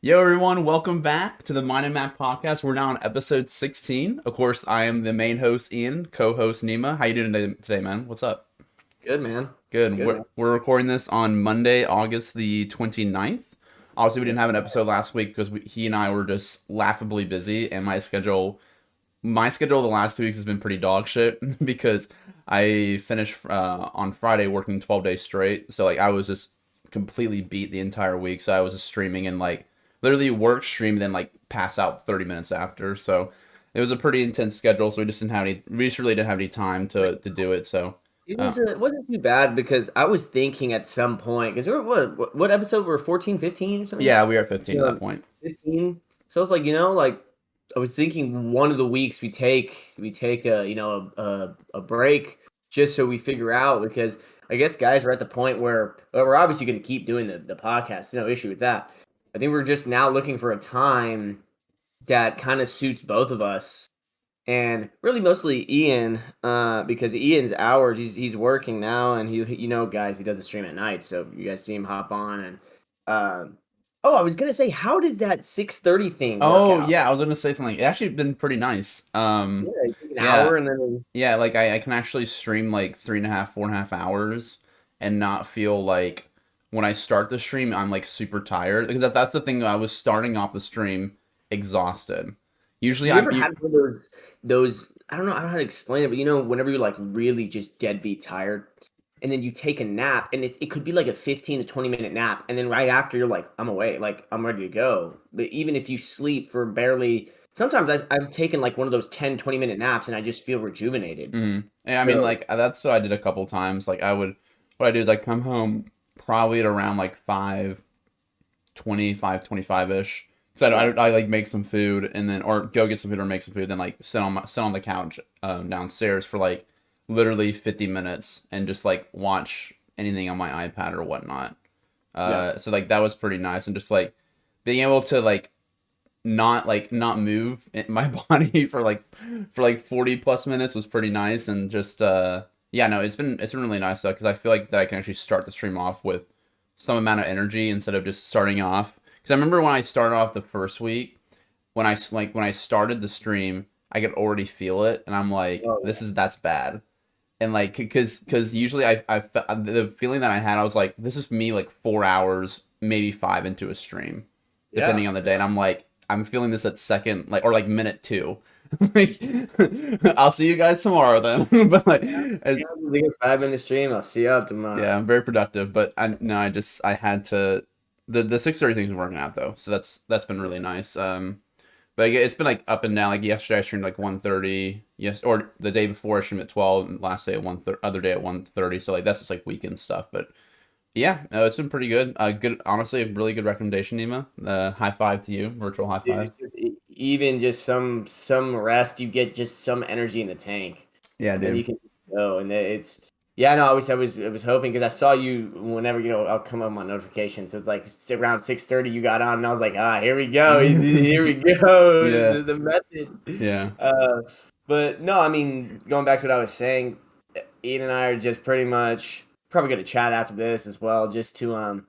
Yo, everyone, welcome back to the Mind and Map podcast. We're now on episode 16. Of course, I am the main host, Ian, co-host, Neima. How you doing today, man? What's up? Good man. Good. Good We're, man. we're recording this on Monday, August the 29th. Obviously, we didn't Yes, have an we episode last week because he and I were just laughably busy, and my schedule the last 2 weeks has been pretty dog shit because I finished on Friday working 12 days straight. So like I was just completely beat the entire week. So I was just streaming and like literally work, stream, then like pass out 30 minutes after. So it was a pretty intense schedule. So we just really didn't have any time are. to do it. So uh, It wasn't too bad because I was thinking at some point because we were what episode were 14, 15 or something? yeah, we are 15 at that Um, point. 15. So it's like, like I was thinking one of the weeks we take a break just so we figure out because I guess guys are at the point where we're obviously going to keep doing the podcast. No issue with that. I think we're just now looking for a time that kind of suits both of us and really mostly Ian, because Ian's hours he's working now, and guys, he does a stream at night, so you guys see him hop on and oh, I was gonna say, how does that 6:30 thing work Oh out? yeah, I was gonna say something. It actually been pretty nice. Yeah, you take an Yeah, hour and then Yeah, like I can actually stream like 3.5, 4.5 hours and not feel like when I start the stream I'm like super tired because that's the thing. I was starting off the stream exhausted. Usually do you I'm ever have one of those I don't know how to explain it, but whenever you're like really just deadbeat tired, and then you take a nap, and it could be like a 15 to 20-minute nap, and then right after you're like, I'm awake, like I'm ready to go. But even if you sleep for barely, sometimes I've taken like one of those 10, 20-minute naps, and I just feel rejuvenated. Yeah, I mean So like that's what I did a couple times. Like what I do is like come home probably at around like 5:20, 5:25 ish. Because yeah, I like make some food and then or go get some food or make some food then like sit on the couch downstairs for like literally 50 minutes and just like watch anything on my iPad or whatnot. yeah. So like that was pretty nice and just like being able to not move my body for like 40 plus minutes was pretty nice and just yeah, no, it's been really nice though because I feel like that I can actually start the stream off with some amount of energy instead of just starting off because I remember when I started off the first week when I started the stream I could already feel it and I'm like Oh that's bad and like because usually the feeling that I had I was like this is me like 4 hours maybe five into a stream yeah, depending on the day yeah. and I'm like I'm feeling this at second like or like minute two like I'll see you guys tomorrow then but like Yeah, leave a 5-minute stream. I'll see you up yeah, tomorrow. I'm very productive but I no I had to the 6:30 thing's been working out though so that's been really nice but it's been like up and down. Like yesterday, I streamed like 1:30. Yes, or the day before I streamed at 12, and last day at 1:30, other day at 1:30. So like that's just like weekend stuff. But yeah, it's been pretty good. Good, honestly, a really good recommendation, Nima. High five to you, virtual high Dude, five. even just some rest, you get just some energy in the tank, Yeah, and then you dude. can go. And it's yeah, no, I was hoping because I saw you whenever I'll come up on notifications. So it's like around 6:30 you got on, and I was like, here we go, here we go, Yeah, the method. yeah, Uh, but no, I mean, going back to what I was saying, Ian and I are just pretty much probably gonna chat after this as well, just to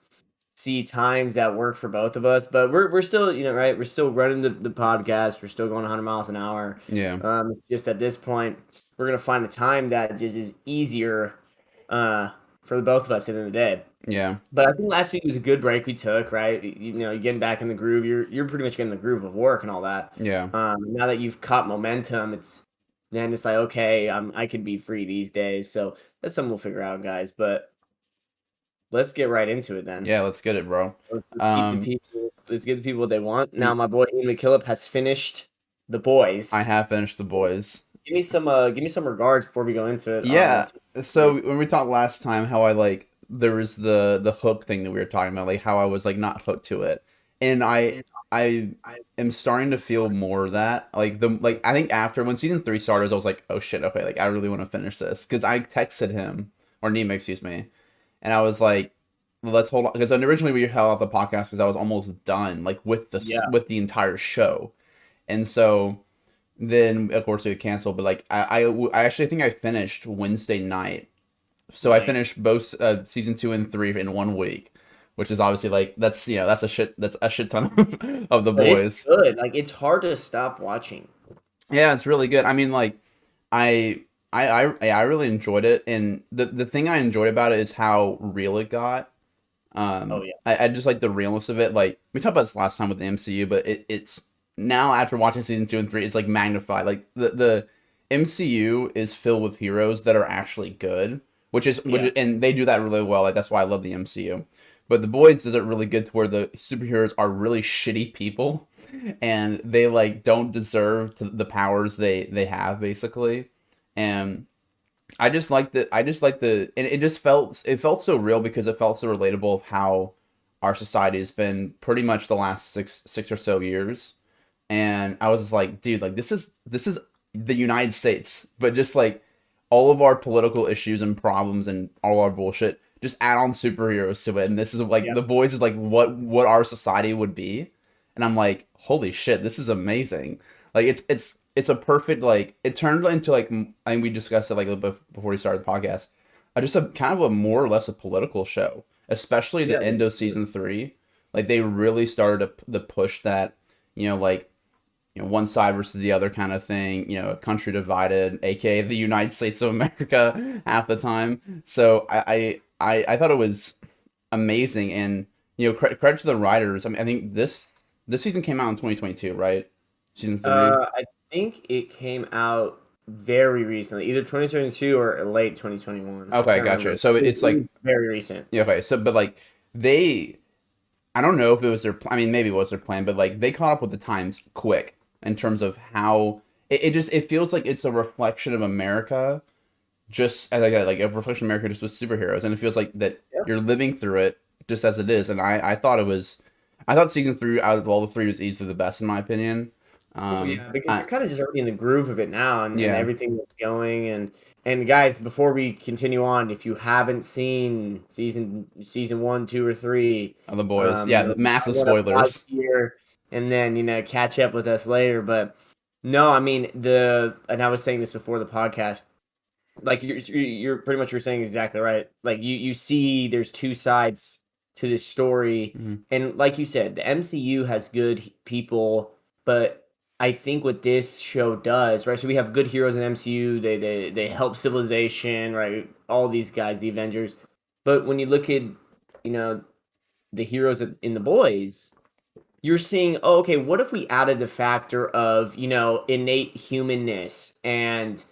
see times that work for both of us. But we're still, right? We're still running the podcast. We're still going 100 miles an hour. yeah, Just at this point, we're gonna find a time that just is easier uh, for the both of us at the end of the day. yeah, But I think last week was a good break we took, right? You're getting back in the groove. You're pretty much getting in the groove of work and all that. yeah. Now that you've caught momentum, it's like okay, I could be free these days. So that's something we'll figure out, guys. But let's get right into it then. Yeah, let's get it, bro. Let's keep the Um, people. Let's give the people what they want. Now, y- my boy Ian McKillop has finished The I Boys. have finished the boys. Give me some regards before we go into it. Yeah. Let's. So when we talked last time, how I like there was the hook thing that we were talking about, like how I was like not hooked to it, and I am starting to feel more of that. Like I think after when season three started, I was like, oh shit, okay, like I really want to finish this because I texted him or Nima, excuse me, and I was like, let's hold on because originally we held out the podcast because I was almost done like Yeah, with the entire show, and so then of course it would cancel. But like I actually think I finished Wednesday night, so I nice. finished both season two and three in one week, which is obviously like that's a shit ton of the But it's boys. good. Like it's hard to stop watching. Yeah, it's really good. I mean, like, I I really enjoyed it, and the thing I enjoyed about it is how real it got. Oh yeah. I just like the realness of it. Like we talked about this last time with the MCU, but it's now after watching season 2 and 3, it's like magnified. Like the MCU is filled with heroes that are actually good, Yeah. and they do that really well. Like that's why I love the MCU. But the boys did it really good to where the superheroes are really shitty people, and they like don't deserve the powers they have basically, and I just like the and it felt so real because it felt so relatable of how our society has been pretty much the last six or so years. And I was just like, dude, like this is the United States, but just like all of our political issues and problems and all our bullshit, just add on superheroes to it. And this is like Yeah. the boys is like what our society would be. And I'm like, holy shit, this is amazing. Like it's a perfect like it turned into like I mean we discussed it like a little bit before we started the podcast. Just a kind of a more or less a political show, especially Yeah. the end of season 3. Like they really started to push that, like one side versus the other kind of thing, a country divided, aka the United States of America half the time. So I thought it was amazing, and credit to the writers. I mean, I think this season came out in 2022, right? Season 3. I think it came out very recently, either 2022 or late 2021. I Okay, can't gotcha. remember. So It it's was like, very recent. yeah, okay. So but like they I don't know if it was I mean, maybe it was their plan, but like they caught up with the times quick in terms of how it feels like it's a reflection of America, just as like a reflection of America just with superheroes, and it feels like that Yeah. you're living through it just as it is. And I thought season 3 out of all the three was easily the best in my opinion. Oh yeah, because I you're kind of just already in the groove of it now, and Yeah, everything that's going, and guys, before we continue on, if you haven't seen season one, two, or three, of the boys. Yeah, the you massive might want to pause spoilers. here and then catch up with us later. But no, I mean and I was saying this before the podcast, like you're pretty much you're saying exactly right. Like you see there's two sides to this story, Mhm. and like you said, the MCU has good people, but I think what this show does, right? So we have good heroes in the MCU. They help civilization, right? All these guys, the Avengers. But when you look at the heroes in the boys, you're seeing, oh, okay, what if we added the factor of, innate humanness and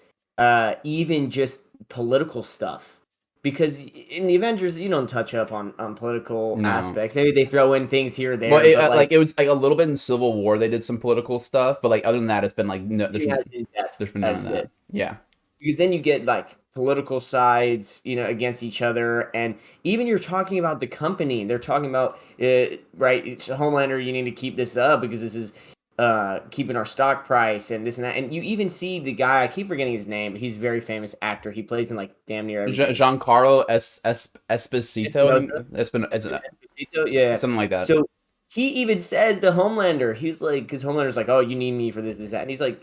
even just political stuff? Because in the Avengers, you don't touch up on political No. aspects. Maybe they throw in things here or Well, there, but like like it was like a little bit in Civil War. They did some political stuff, but like other than that, it's been like no, nothing as in depth there's been none of as this. that. Yeah, Because then you get like political sides, against each other, and even you're talking about the company. They're talking about right, it's Homelander. You need to keep this up because this is keeping our stock price and this and that. And you even see the guy. I keep forgetting his name, but he's a very famous actor. He plays in like damn near everything. Giancarlo Esposito. I think Espinosa, Esposito, yeah. something like that. So he even says to Homelander, he's like, because Homelander's like, oh, you need me for this, that, and he's like,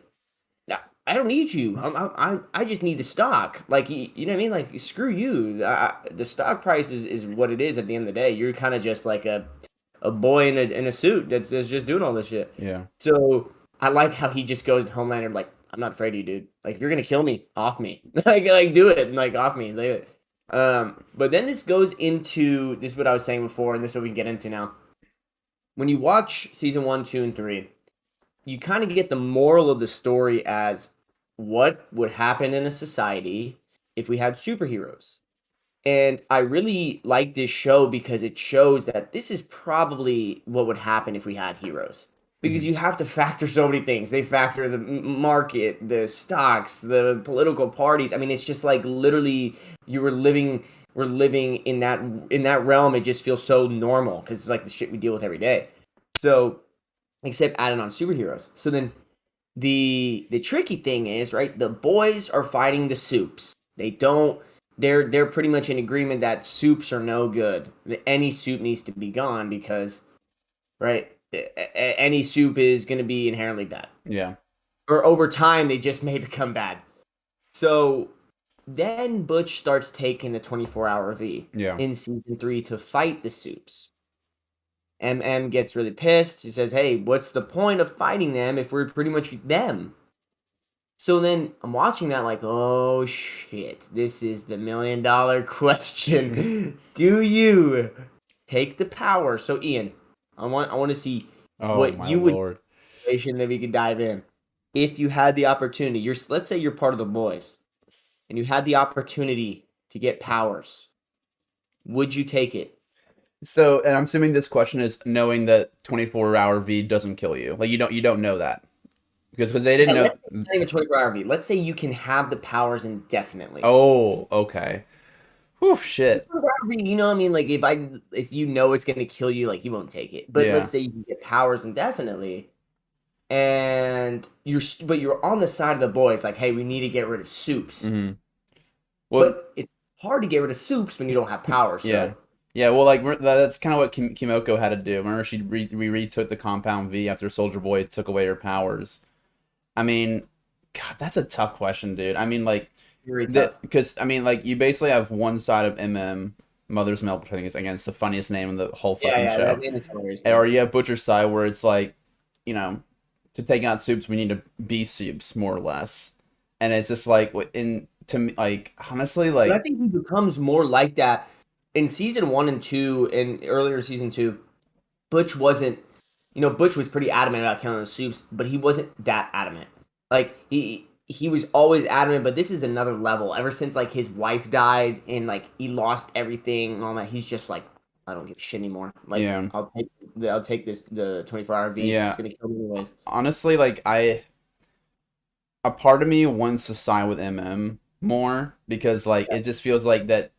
"No, I don't need you. I just need the stock. Like you know what I mean? Like screw you. The stock price is what it is at the end of the day. You're kind of just like a boy in a suit that's just doing all this shit. Yeah, So I like how he just goes to Homelander like, I'm not afraid of you, dude. Like if you're gonna kill me, off me. like do it. Like off me. Like, but then this goes into this is what I was saying before, and this is what we can get into now. When you watch season one, two, and three, you kind of get the moral of the story as what would happen in a society if we had superheroes. And I really like this show because it shows that this is probably what would happen if we had heroes. Because hmm you have to factor so many things. They factor the market, the stocks, the political parties. I mean, it's just like literally we're living in that realm. It just feels so normal because it's like the shit we deal with every day. So except adding on superheroes. So then the tricky thing is, right, the boys are fighting the soups. They're pretty much in agreement that soups are no good. Any soup needs to be gone because right, any soup is going to be inherently bad. yeah, Or over time they just may become bad. So then Butch starts taking the 24-hour V yeah. in season 3 to fight the soups. MM gets really pissed. He says, "Hey, what's the point of fighting them if we're pretty much them?" So then I'm watching that like, oh shit, this is the $1,000,000 question. Do you take the power? So Ian, I want to see Oh what my you would lord. situation that we could dive in. If you had the opportunity, let's say you're part of the boys and you had the opportunity to get powers, would you take it? So, and I'm assuming this question is knowing that 24-hour V doesn't kill you. Like you don't know that because they didn't Yeah, let's know. say it's not even 24-hour V. Let's say you can have the powers indefinitely. Oh, okay. Whew, shit. You know what I mean? Like if you know it's gonna kill you, like you won't take it. But Yeah. let's say you can get powers indefinitely, and you're on the side of the boys, like, hey, we need to get rid of soups. Hmm. Well, But it's hard to get rid of soups when you don't have powers. yeah. So Yeah, well, like that's kind of what Kimiko had to do. Remember, we retook the Compound V after Soldier Boy took away her powers. I mean, God, that's a tough question, dude. I mean, like, very tough. because I mean, like, you basically have one side of MM, Mother's Milk, which I think is again it's the funniest name in the whole Yeah, fucking yeah, that show, name is hilarious though. or you have Butcher's side where it's like, you know, to take out soups we need to be soups more or less, and it's just like in to me, like honestly, But I like think he becomes more like that in season 1 and 2 and earlier season 2. Butch wasn't, Butch was pretty adamant about killing the soups, but he wasn't that adamant. Like he was always adamant, but this is another level. Ever since like his wife died and like he lost everything and all that, he's just like, I don't give a shit anymore. Like yeah, I'll take this the 24-hour V. It's yeah. gonna kill me anyways. Honestly, like a part of me wants to side with MM more because like Yeah, it just feels like that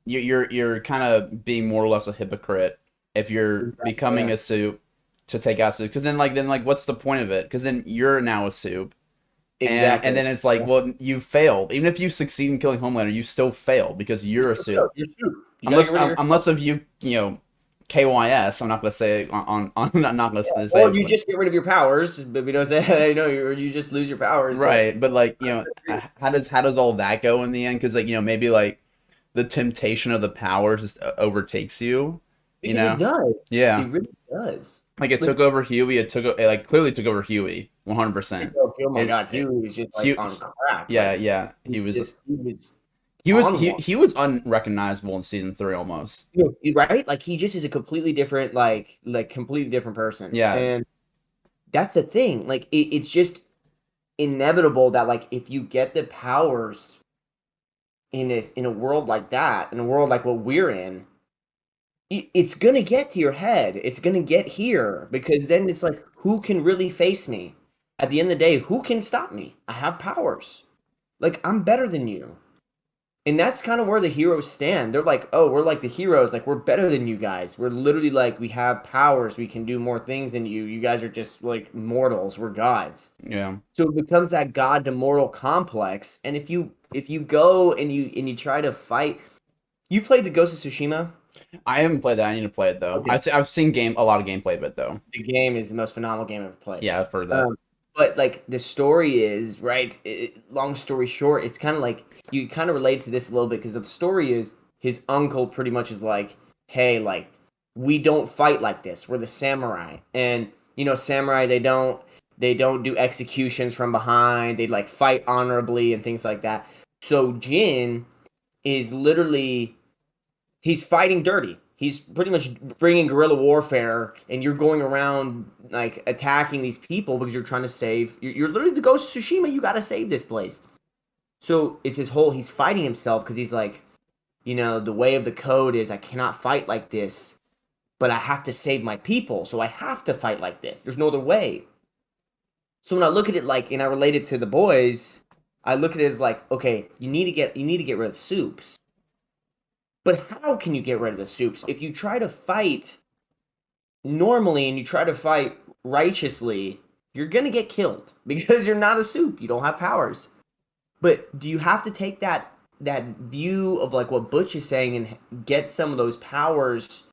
you're kind of being more or less a hypocrite if you're exactly. becoming Yeah, a soup to take out soup because then what's the point of it? Because then you're now a soup and exactly. then it's like Yeah. well you failed even if you succeed in killing Homelander you still fail because You're you're a still killed. soup You're soup. You gotta get rid of yourself. unless of you KYS I'm not gonna say it on I'm not gonna say Or it you but just get rid of your powers, but we don't say or you just lose your powers. But right but like how does all that go in the end because like maybe like the temptation of the powers just overtakes you, you because it know? does. Yeah. It really does. Like it Like, took over Huey. It like clearly took over Huey 100%. oh my god, It Huey was just like Hugh, on crack. yeah, Like yeah. He was he was he was on he, one. he was unrecognizable in season 3 almost. Right? Like he just is a completely different, like completely different person. Yeah. And that's the thing. Like it's just inevitable that like if you get the powers in a world like that, in a world like what we're in, it's gonna get to your head. It's gonna get here because then it's like, who can really face me? At the end of the day, who can stop me? I have powers. Like I'm better than you. And that's kind of where the heroes stand. They're like, oh, we're like the heroes. Like we're better than you guys. We're literally like we have powers. We can do more things than you. You guys are just like mortals. We're gods. Yeah. So it becomes that god to mortal complex. And if you go and you try to fight, you played the Ghost of Tsushima. I haven't played that. I need to play it though. Okay, I've seen a lot of gameplay of it though. the game is the most phenomenal game I've ever played. Yeah, I've heard that. Um, but like the story is right. Long story short, it's kind of like you kind of relate to this a little bit because the story is his uncle pretty much is like, hey, like we don't fight like this. We're the samurai, and samurai they don't do executions from behind. They like fight honorably and things like that. So Jin is literally he's fighting dirty. He's pretty much bringing guerrilla warfare, and you're going around like attacking these people because you're trying to save. You're literally the Ghost of Tsushima. You got to save this place. So it's his whole. He's fighting himself because he's like, the way of the code is I cannot fight like this, but I have to save my people, so I have to fight like this. There's no other way. So when I look at it like, and I relate it to the boys, I look at it as like, okay, you need to get rid of soups. But how can you get rid of the soups? If you try to fight normally and you try to fight righteously, you're going to get killed because you're not a soup. You don't have powers. But do you have to take that view of like what Butch is saying and get some of those powers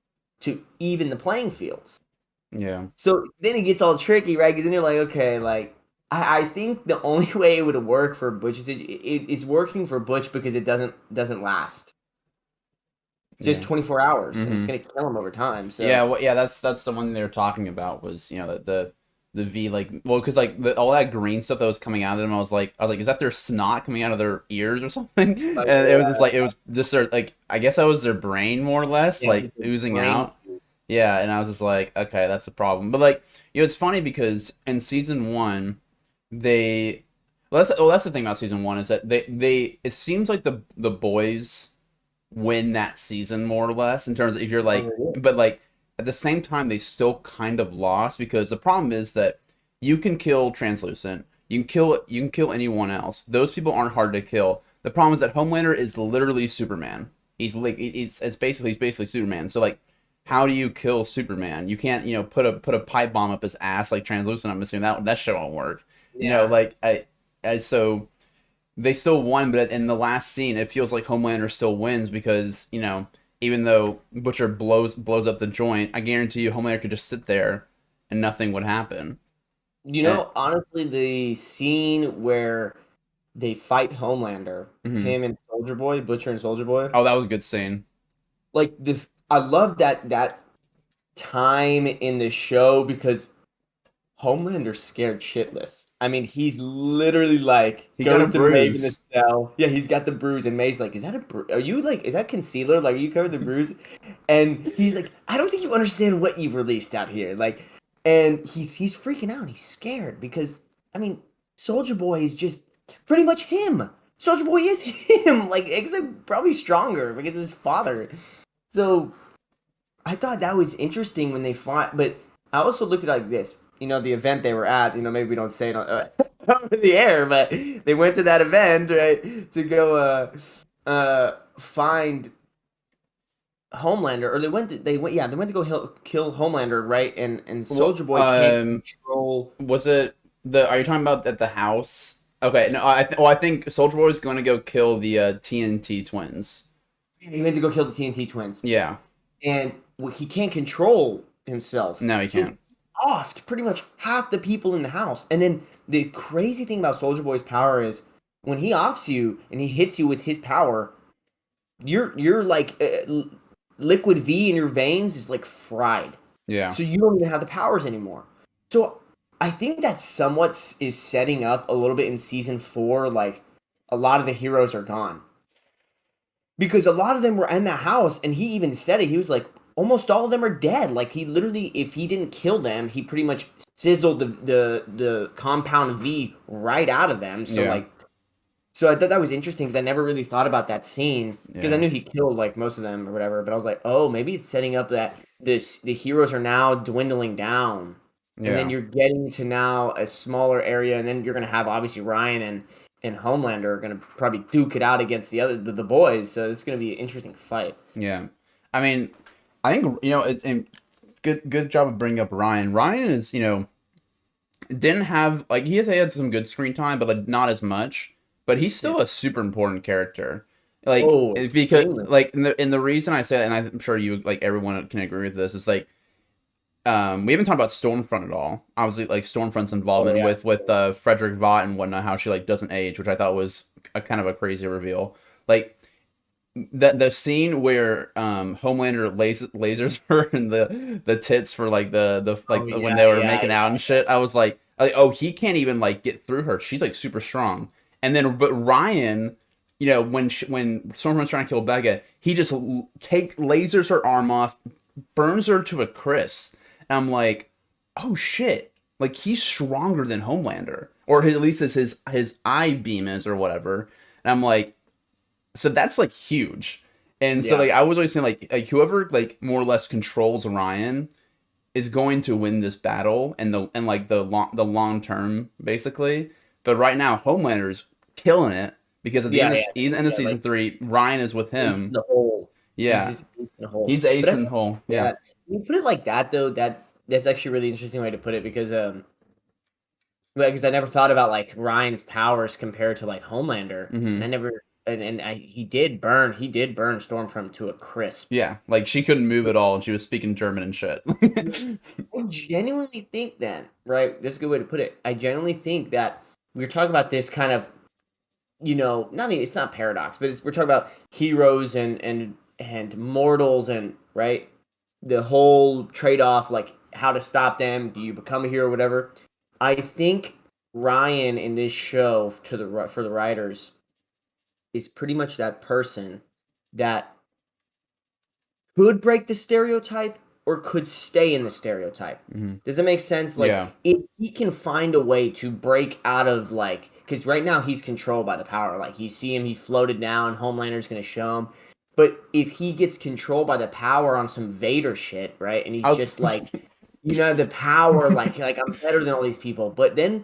to even the playing fields? Yeah. So then it gets all tricky, right? Because then you're like, okay, like I think the only way it would work for Butch is it's working for Butch because it doesn't last. It's just Yeah. 24 hours, and it's Mm-hmm. gonna kill him over time. Yeah, So well, yeah, that's the one they were talking about was the V like well because like all that green stuff that was coming out of them I was like is that their snot coming out of their ears or something like, and it was just like it was just their like I guess that was their brain more or less yeah, like just a oozing brain. out. Yeah, and I was just like okay that's a problem but like it's funny because in season one they that's the thing about season one is that they it seems like the boys win that season more or less in terms of if you're like but like at the same time they still kind of lost because the problem is that you can kill translucent you can kill anyone else those people aren't hard to kill the problem is that Homelander is literally Superman he's basically Superman so like how do you kill Superman you can't put a pipe bomb up his ass like translucent I'm assuming that shit won't work Yeah. like I so they still won, but in the last scene, it feels like Homelander still wins because even though Butcher blows up the joint, I guarantee you Homelander could just sit there and nothing would happen. And, Honestly, the scene where they fight Homelander, mhm. him and Soldier Boy, Butcher and Soldier Boy, Oh, that was a good scene. like I love that time in the show because Homelander's scared shitless. I mean, he's literally like He got a goes to Meg in the bruise. cell. Yeah, he's got the bruise, and Meg's like, "Is that a bruise? Are you like, is that concealer? Like, are you covered the bruise?" And he's like, "I don't think you understand what you've released out here." Like, and he's freaking out. He's scared because I mean, Soldier Boy is just pretty much him. Soldier Boy is him. Like, except probably stronger because his father. So I thought that was interesting when they fought, but I also looked at it like this. The event they were at, maybe we don't say it on, over the air, but they went to that event, right, to go find Homelander, or they went to go kill Homelander, right? And Well, Soldier Boy can't control. was it the? Are you talking about at the house? Okay, no, I think Soldier Boy is going to go kill the TNT twins. He went to go kill the TNT twins, Yeah, and he can't control himself. no, he So can't. offed pretty much half the people in the house. And then the crazy thing about Soldier Boy's power is when he offs you and he hits you with his power, you're like liquid V in your veins is like fried. Yeah, So you don't even have the powers anymore. So I think that somewhat is setting up a little bit in season 4 like a lot of the heroes are gone because a lot of them were in that house and he even said it he was like almost all of them are dead like he literally if he didn't kill them he pretty much sizzled the compound V right out of them yeah, so I thought that was interesting because I never really thought about that scene because I yeah, knew he killed like most of them or whatever but I was like oh maybe it's setting up that the heroes are now dwindling down and then yeah. you're getting to now a smaller area and then you're gonna have obviously Ryan and Homelander are gonna probably duke it out against the boys. So it's gonna be an interesting fight. Yeah. I mean, I think it's and good job of bringing up Ryan. Ryan is didn't have like he had some good screen time, but like not as much. But he's Yeah. still a super important character. Like Oh, because extremely. like and the reason I say that, and I'm sure you like everyone can agree with this, is like we haven't talked about Stormfront at all. Obviously, like Stormfront's Oh involvement yeah. with Frederick Vought and whatnot, how she like doesn't age, which I thought was a kind of a crazy reveal. Like the scene where Homelander lasers her in the tits for like the Oh like when yeah, they were yeah, making out and yeah. shit. I was like, oh, he can't even like get through her. She's like super strong. And then but Ryan, when Stormfront's trying to kill Becca, he just lasers her arm off, burns her to a crisp. And I'm like, oh shit. Like he's stronger than Homelander, or at least as his eye beam is, or whatever. And I'm like, so that's like huge. And so Yeah. like I was always saying like whoever like more or less controls Ryan is going to win this battle and like the long term basically. But right now Homelander's killing it because at the Yeah, end of yeah, end of yeah. season Like 3, Ryan is with ace in him. the hole. He's Yeah, just ace in the hole. he's But ace I in think hole. Yeah. yeah, when you put it like that though, that's actually a really interesting way to put it because because I never thought about like Ryan's powers compared to like Homelander, and I Hmm. never he did burn Stormfront to a crisp. Yeah, like she couldn't move at all, and she was speaking German and shit. I genuinely think then, right? That's a good way to put it. I genuinely think that we're talking about this kind of, not even, it's not paradox, but we're talking about heroes and and mortals and right the whole trade off, like how to stop them. Do you become a hero, whatever? I think Ryan in this show for the writers is pretty much that person that could break the stereotype or could stay in the stereotype. Hmm. Does it make sense? Like, Yeah. if he can find a way to break out of, like, because right now he's controlled by the power. Like, you see him, he floated down, Homelander's going to show him. But if he gets controlled by the power on some Vader shit, right? And he's I'll, just like, the power, like I'm better than all these people. But then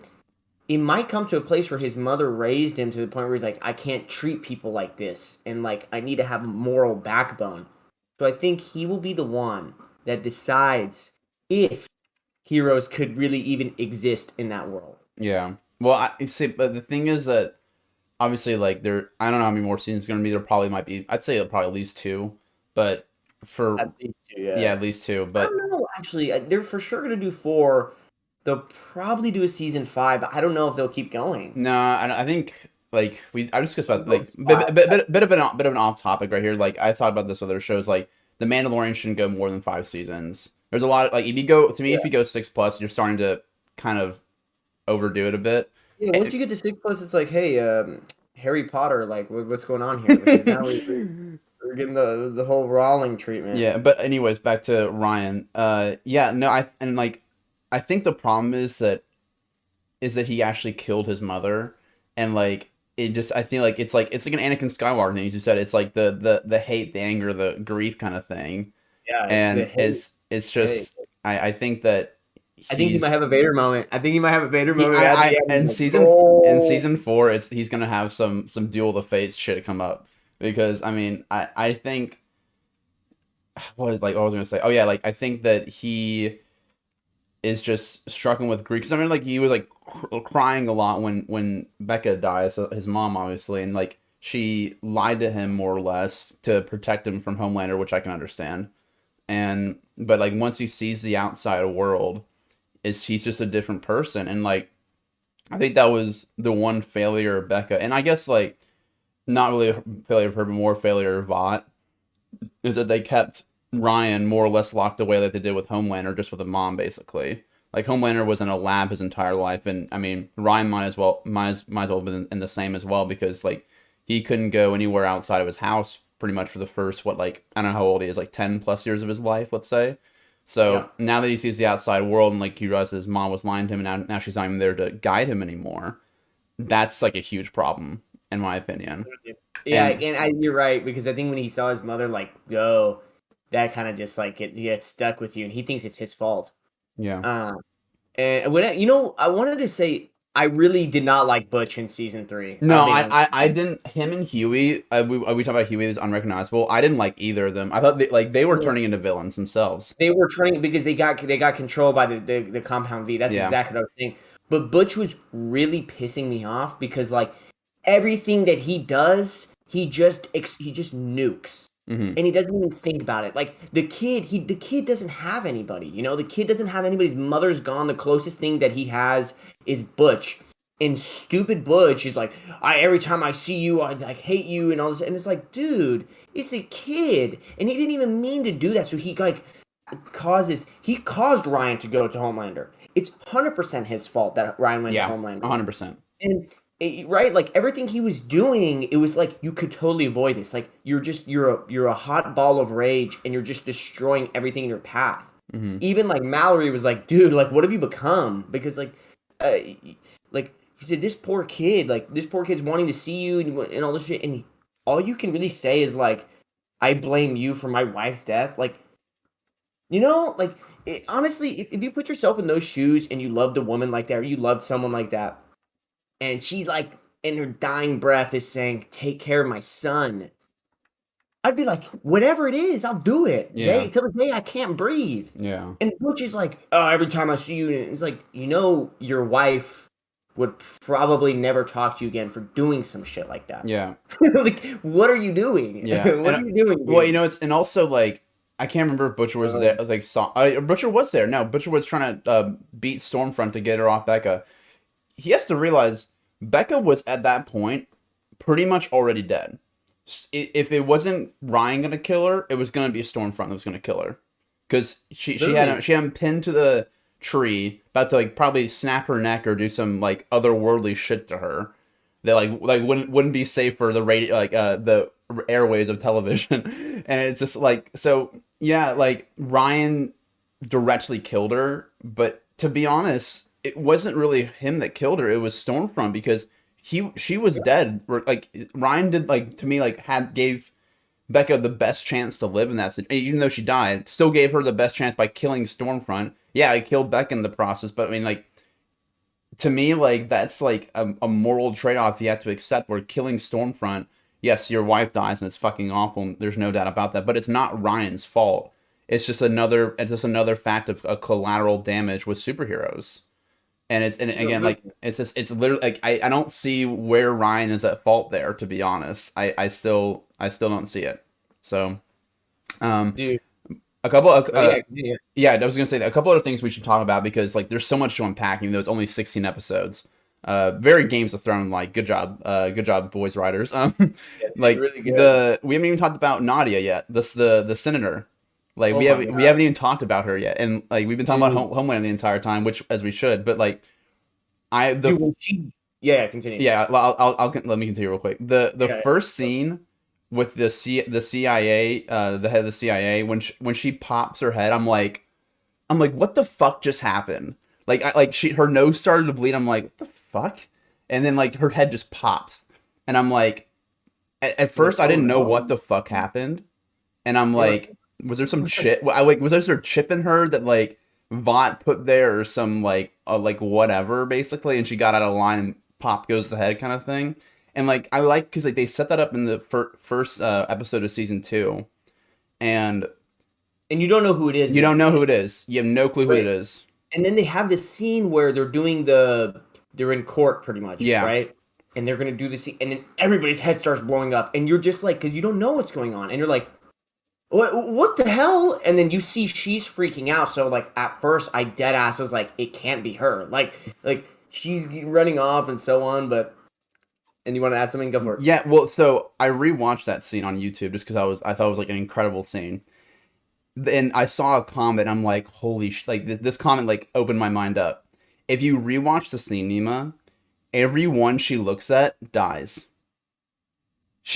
it might come to a place where his mother raised him to the point where he's like, I can't treat people like this. And, like, I need to have a moral backbone. So I think he will be the one that decides if heroes could really even exist in that world. yeah. Well, I see, but the thing is that obviously, like, I don't know how many more seasons going to be. There probably might be. I'd say probably at least two, but for At least two, yeah, yeah. at least two. I But don't know, actually. They're for sure going to do four. They'll probably do a season five, but I don't know if they'll keep going. no, I think like I just guess We'll about go like five. bit of an off topic right here. Like I thought about this with other shows. Like The Mandalorian shouldn't go more than 5 seasons. There's a lot of, like if you go to me Yeah. if you go 6+, you're starting to kind of overdo it a bit. Yeah, once you get to six plus, it's like, hey, Harry Potter, like, what's going on here? Because now we're getting the whole Rowling treatment. Yeah, but anyways, back to Ryan. Yeah, no, I think the problem is that he actually killed his mother, and like it just I feel like it's like an Anakin Skywalker thing, as you said. It's like the hate, the anger, the grief kind of thing, Yeah, it's the and hate. it's Hate. just I think that I think he might he's have a Vader moment. I think he might have a Vader he moment at the I end. Like, in oh, season 4 it's he's gonna have some duel of the fates shit come up because I mean I think what was I gonna say? Oh yeah, like I think that he is just struggling with grief because I mean like he was like crying a lot when Becca died, so his mom obviously, and like she lied to him more or less to protect him from Homelander, which I can understand. And but like once he sees the outside world, is he's just a different person, and like I think that was the one failure of Becca, and I guess like not really a failure of her, but more failure of Vought is that they kept Ryan more or less locked away like they did with Homelander, just with a mom basically. Like Homelander was in a lab his entire life, and I mean Ryan might as well have been in the same as well because like he couldn't go anywhere outside of his house pretty much for the first what like I don't know how old he is, like 10+ years of his life, let's say. yeah. So now that he sees the outside world and like he realizes his mom was lying to him, and now she's not even there to guide him anymore. That's like a huge problem in my opinion. Yeah, And and you're right because I think when he saw his mother like go, that kind of just like it gets stuck with you, and he thinks it's his fault. yeah. Uh, and I wanted to say I really did not like Butch in season three. No, I'll be honest. I didn't. Him and Huey, we talk about Huey as unrecognizable. I didn't like either of them. I thought they were turning into villains themselves. They were turning because they got controlled by the compound V. That's Yeah, exactly what I was saying. But Butch was really pissing me off because like everything that he does, he just nukes. hmm, And he doesn't even think about it. Like the kid doesn't have anybody. The kid doesn't have anybody. His mother's gone. The closest thing that he has is Butch. And stupid Butch is like, I every time I see you, I like hate you and all this. And it's like, dude, it's a kid, and he didn't even mean to do that. So he caused Ryan to go to Homelander. It's 100% his fault that Ryan went to yeah, Homelander. 100%. And right, like everything he was doing, it was like you could totally avoid this. Like you're a hot ball of rage, and you're just destroying everything in your path. Hmm. Even like Mallory was like, dude, like what have you become? Because uh, like he said, this poor kid's wanting to see you and all this shit, and all you can really say is like, I blame you for my wife's death. Like like honestly, if you put yourself in those shoes and you loved a woman like that, or you loved someone like that, and she's like in her dying breath is saying, "Take care of my son." I'd be like, "Whatever it is, I'll do it. Yeah, Day till the day I can't breathe." yeah, And Butch is like, "Oh, every time I see you," and it's like, your wife would probably never talk to you again for doing some shit like that. yeah, Like, what are you doing? yeah. What And are you doing, well, dude? it's and also like I can't remember if Butcher was there. Um, Like, Butcher was there. No, Butcher was trying to beat Stormfront to get her off Becca. He has to realize Becca was at that point pretty much already dead. If it wasn't Ryan gonna kill her, it was gonna be Stormfront that was gonna kill her, because Literally. she had him pinned to the tree, about to like probably snap her neck or do some like otherworldly shit to her. That like wouldn't be safe for the radio, like the airways of television. And it's just like, so yeah, like Ryan directly killed her, but to be honest, it wasn't really him that killed her. It was Stormfront, because she was dead. Like Ryan did, like, to me, like, had gave Becca the best chance to live in that situation. Even though she died, still gave her the best chance by killing Stormfront. Yeah, I killed Becca in the process, but I mean, like, to me, like, that's like a moral trade-off you have to accept, where killing Stormfront, yes, your wife dies and it's fucking awful, and there's no doubt about that, but it's not Ryan's fault. It's just another fact of a collateral damage with superheroes. And it's, and No, again, like, literally. it's literally like, I don't see where Ryan is at fault there, to be honest. I still don't see it. So, um Dude. a couple of Oh yeah, yeah. yeah, I was gonna say that a couple other things we should talk about, because like there's so much to unpack, even though it's only 16 episodes. Very Games of Thrones like. Good job, boys writers. Yeah, dude, Like, really good. we haven't even talked about Nadia yet. This the senator. Like, Oh my we god. haven't even talked about her yet, and like we've been talking about Dude. Homeland the entire time, which, as we should. But like, I the Dude, when she yeah, continue. yeah, well, let me continue real quick. The Yeah, first scene with the CIA, the head of the CIA, when she pops her head, I'm like, what the fuck just happened? Like, her nose started to bleed. I'm like, what the fuck? And then like her head just pops, and I'm like, at you're like, first I oh didn't know what no. the fuck happened, and I'm You're like, like, was there some chip? I like, was there chip in her that like Vought put there, or some like whatever, basically, and she got out of line and pop goes the head kind of thing. And like, I like, because like they set that up in the first episode of season 2, and and you don't know who it is you then, don't know right? who it is. You have no clue who Right. it is. And then they have this scene where they're in court pretty much, Yeah, right? And they're gonna do the scene, and then everybody's head starts blowing up, and you're just like, because you don't know what's going on, and you're like, what the hell? And then you see she's freaking out. So like at first, I dead ass was like, it can't be her. Like she's running off and so on. But and you want to add something? Go for it. yeah. Well, so I rewatched that scene on YouTube, just because I thought it was like an incredible scene. And I saw a comment. I'm like, holy like, this comment like opened my mind up. If you rewatch the scene, Nima, everyone she looks at dies.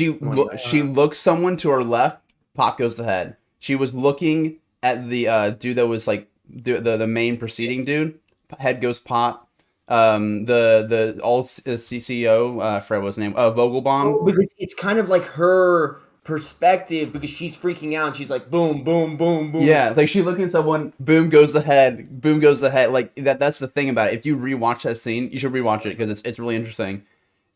Oh my She god. looks someone to her left, pop goes the head. She was looking at the dude that was like the main proceeding dude, head goes pop. The all CCO, I forgot what his name, Vogelbaum. Oh, because it's kind of like her perspective because she's freaking out and she's like boom, boom, boom, boom. Yeah, like she looking at someone, boom goes the head, boom goes the head. Like that's the thing about it. If you rewatch that scene, you should rewatch it, because it's really interesting.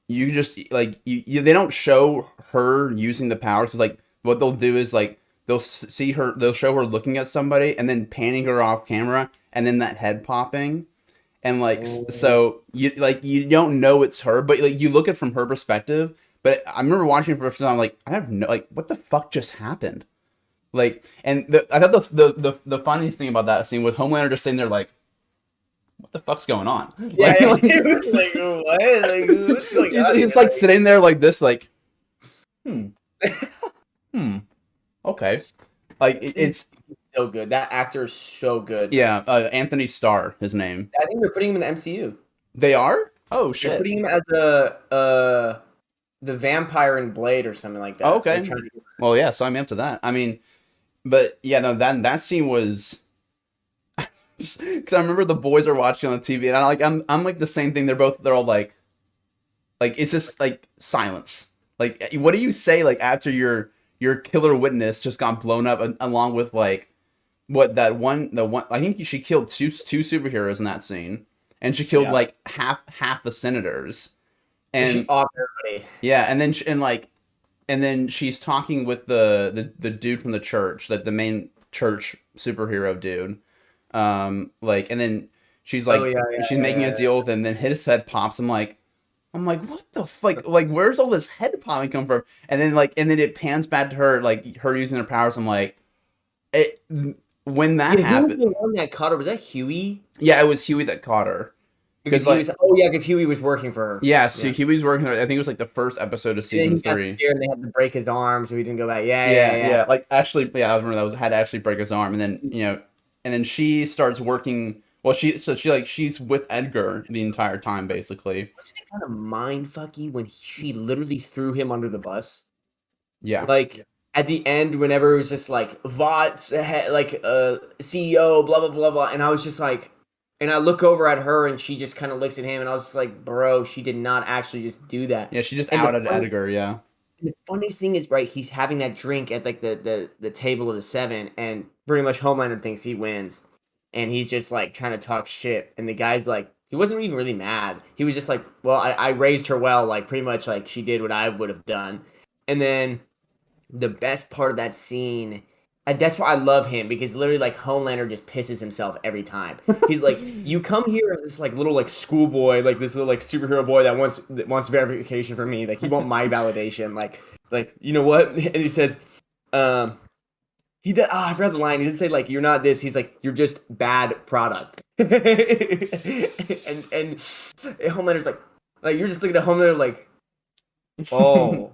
You just like, they don't show her using the powers, because like what they'll do is like they'll show her looking at somebody and then panning her off camera, and then that head popping, and like, Oh, so you don't know it's her, but like you look at it from her perspective. But I remember watching it for the first time, I'm like, I have no, like, what the fuck just happened? Like, and I thought the funniest thing about that scene with Homelander just sitting there like, what the fuck's going on? yeah, Like it was like what? Like what's going on he's here? like sitting there like this, like, hmm, hmm, okay. Like, He's it's, so good. That actor is so good. yeah, Anthony Starr, his name. I think they're putting him in the MCU. They are? Oh They're shit. putting him as a the vampire in Blade or something like Oh, that. They're okay. trying to. Well, yeah, sign me up to that. I mean, but yeah, no, that scene was, because I remember the boys are watching on the TV, and I'm like the same thing. They're all like, it's just like silence. Like, what do you say like after your killer witness just got blown up, along with like, what, the one, I think she killed two superheroes in that scene, and she killed Yeah. like half the senators. She And off everybody. yeah, and then and then she's talking with the dude from the church, like the main church superhero dude. Like, and then Oh yeah, yeah, she's yeah, making a yeah. deal with him. Then his head pops. I'm like, what the fuck? Like, where's all this head popping come from? And then like, and then it pans back to her, like her using her powers. I'm like, when that Yeah, who was happened. the one that caught her? Was that Huey? Yeah, it was Huey that caught her. Because because he like was, oh yeah, because Huey was working for her. yeah, so Yeah. he was working. I think it was like the first episode of And then season he got 3. scared and they had to break his arm so he didn't go back. Yeah, Yeah. yeah. Like actually, yeah, I remember that was had to actually break his arm, and then and then she starts working. Well, she's with Edgar the entire time basically. Wasn't it kind of mind fucky when she literally threw him under the bus? Yeah, Like at the end, whenever it was just like Vots, like CEO, blah blah blah blah, and I was just like, and I look over at her and she just kind of looks at him, and I was just like, bro, she did not actually just do that. yeah. She just And the outed funny, Edgar. Yeah. the funniest thing is, right, he's having that drink at like the table of the seven, and pretty much Homelander thinks he wins, and he's just like trying to talk shit, and the guy's like, he wasn't even really mad. He was just like, well, I raised her well, like pretty much like she did what I would have done, and then the best part of that scene. And that's why I love him because literally, like Homelander just pisses himself every time. He's like, "You come here as this like little like schoolboy, like this little like superhero boy that wants verification from me. Like you want my validation. Like you know what?" And he says, um, he did. I forgot the line. He didn't say like you're not this. He's like you're just bad product. and Homelander's like you're just looking at Homelander like, oh.